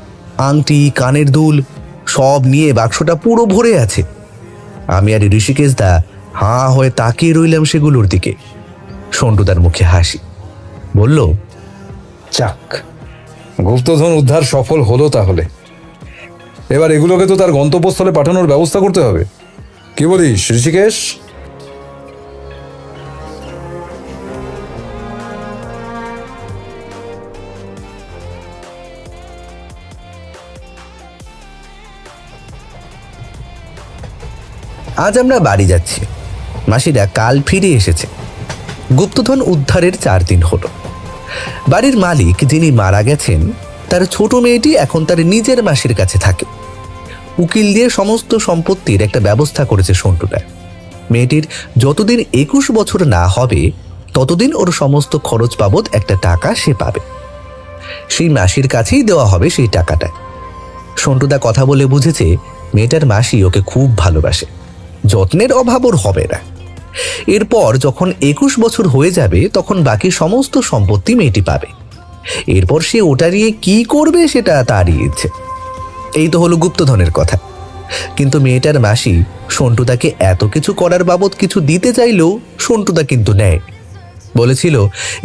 আংটি, কানের দুল, সব নিয়ে বাক্সটা পুরো ভরে আছে। আমি আর ঋষিকেশ দা হাঁ হয়ে তাকিয়ে রইলাম সেগুলোর দিকে। সন্টুদার মুখে হাসি। বলল, যাক, গুপ্তধন উদ্ধার সফল হলো। তাহলে এবার এগুলোকে তো তার গন্তব্যস্থলে পাঠানোর ব্যবস্থা করতে হবে। কি বলিস ঋষিকেশ? আজ আমরা বাড়ি যাচ্ছি। মাসিরা কাল ফিরে এসেছে। গুপ্তধন উদ্ধারের 4 দিন হলো। বাড়ির মালিক যিনি মারা গেছেন, তার ছোট মেয়েটি এখন তার নিজের মাসির কাছে থাকে। উকিল দিয়ে সমস্ত সম্পত্তির একটা ব্যবস্থা করেছে সন্টুদা। মেয়েটির যতদিন 21 বছর না হবে ততদিন ওর সমস্ত খরচ বাবদ একটা টাকা সে পাবে। সেই মাসির কাছেই দেওয়া হবে সেই টাকাটা। সন্টুদা কথা বলে বুঝেছে মেয়েটার মাসি ওকে খুব ভালোবাসে, যত্নের অভাব ওর হবে না। এরপর যখন 21 বছর হয়ে যাবে তখন বাকি সমস্ত সম্পত্তি মেয়েটি পাবে। এরপর সে ওটা নিয়ে কি করবে সেটা তারই ইচ্ছে। এই তো হলো গুপ্তধনের কথা। কিন্তু মেয়েটার মাসি সন্টুদাকে এত কিছু করার বাবদ কিছু দিতে চাইলেও সন্টুদা কিন্তু নেয়। বলেছিল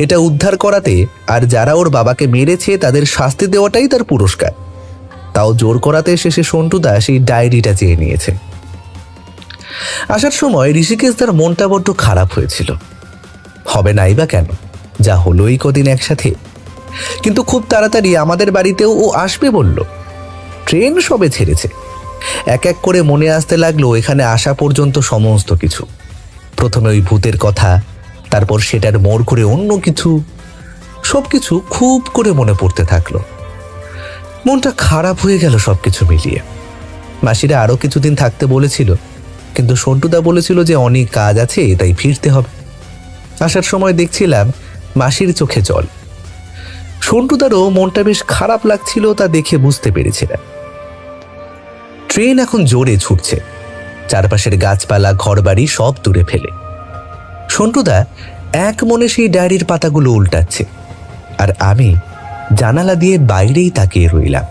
এটা উদ্ধার করাতে আর যারা ওর বাবাকে মেরেছে তাদের শাস্তি দেওয়াটাই তার পুরস্কার। তাও জোর করাতে শেষে সন্টুদা সেই ডায়েরিটা চেয়ে নিয়েছে। আসার সময় ঋষিকেশ তার মনটা বড্ড খারাপ হয়েছিল। হবে নাই বা কেন, যা হলো এই কদিন একসাথে। কিন্তু খুব তাড়াতাড়ি আমাদের বাড়িতেও ও আসবে বলল। ট্রেন সবে ছেড়েছে। এক এক করে মনে আসতে লাগলো এখানে আসা পর্যন্ত সমস্ত কিছু। প্রথমে ওই ভূতের কথা, তারপর সেটার মোড় করে অন্য কিছু, সবকিছু খুব করে মনে পড়তে থাকলো। মনটা খারাপ হয়ে গেল সবকিছু মিলিয়ে। মাসিরা আরো কিছুদিন থাকতে বলেছিল, কিন্তু সন্টুদা বলেছিল যে অনেক কাজ আছে, তাই ফিরতে হবে। আসার সময় দেখছিলাম মাসির চোখে জল। সন্টুদারও মনটা বেশ খারাপ লাগছিল, তা দেখে বুঝতে পেরেছিলাম। ট্রেন এখন জোরে ছুটছে, চারপাশের গাছপালা ঘরবাড়ি সব দূরে ফেলে। সন্টুদা এক মনে সেই ডায়েরির পাতাগুলো উল্টাচ্ছে, আর আমি জানালা দিয়ে বাইরেই তাকিয়ে রইলাম।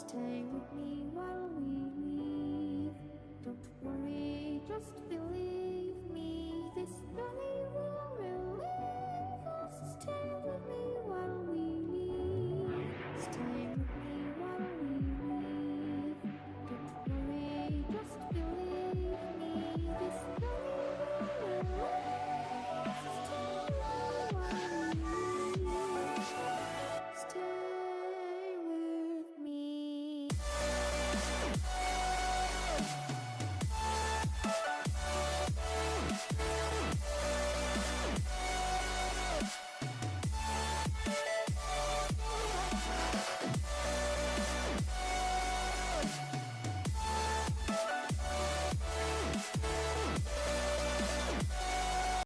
Stay with me while we leave. Don't worry, just believe.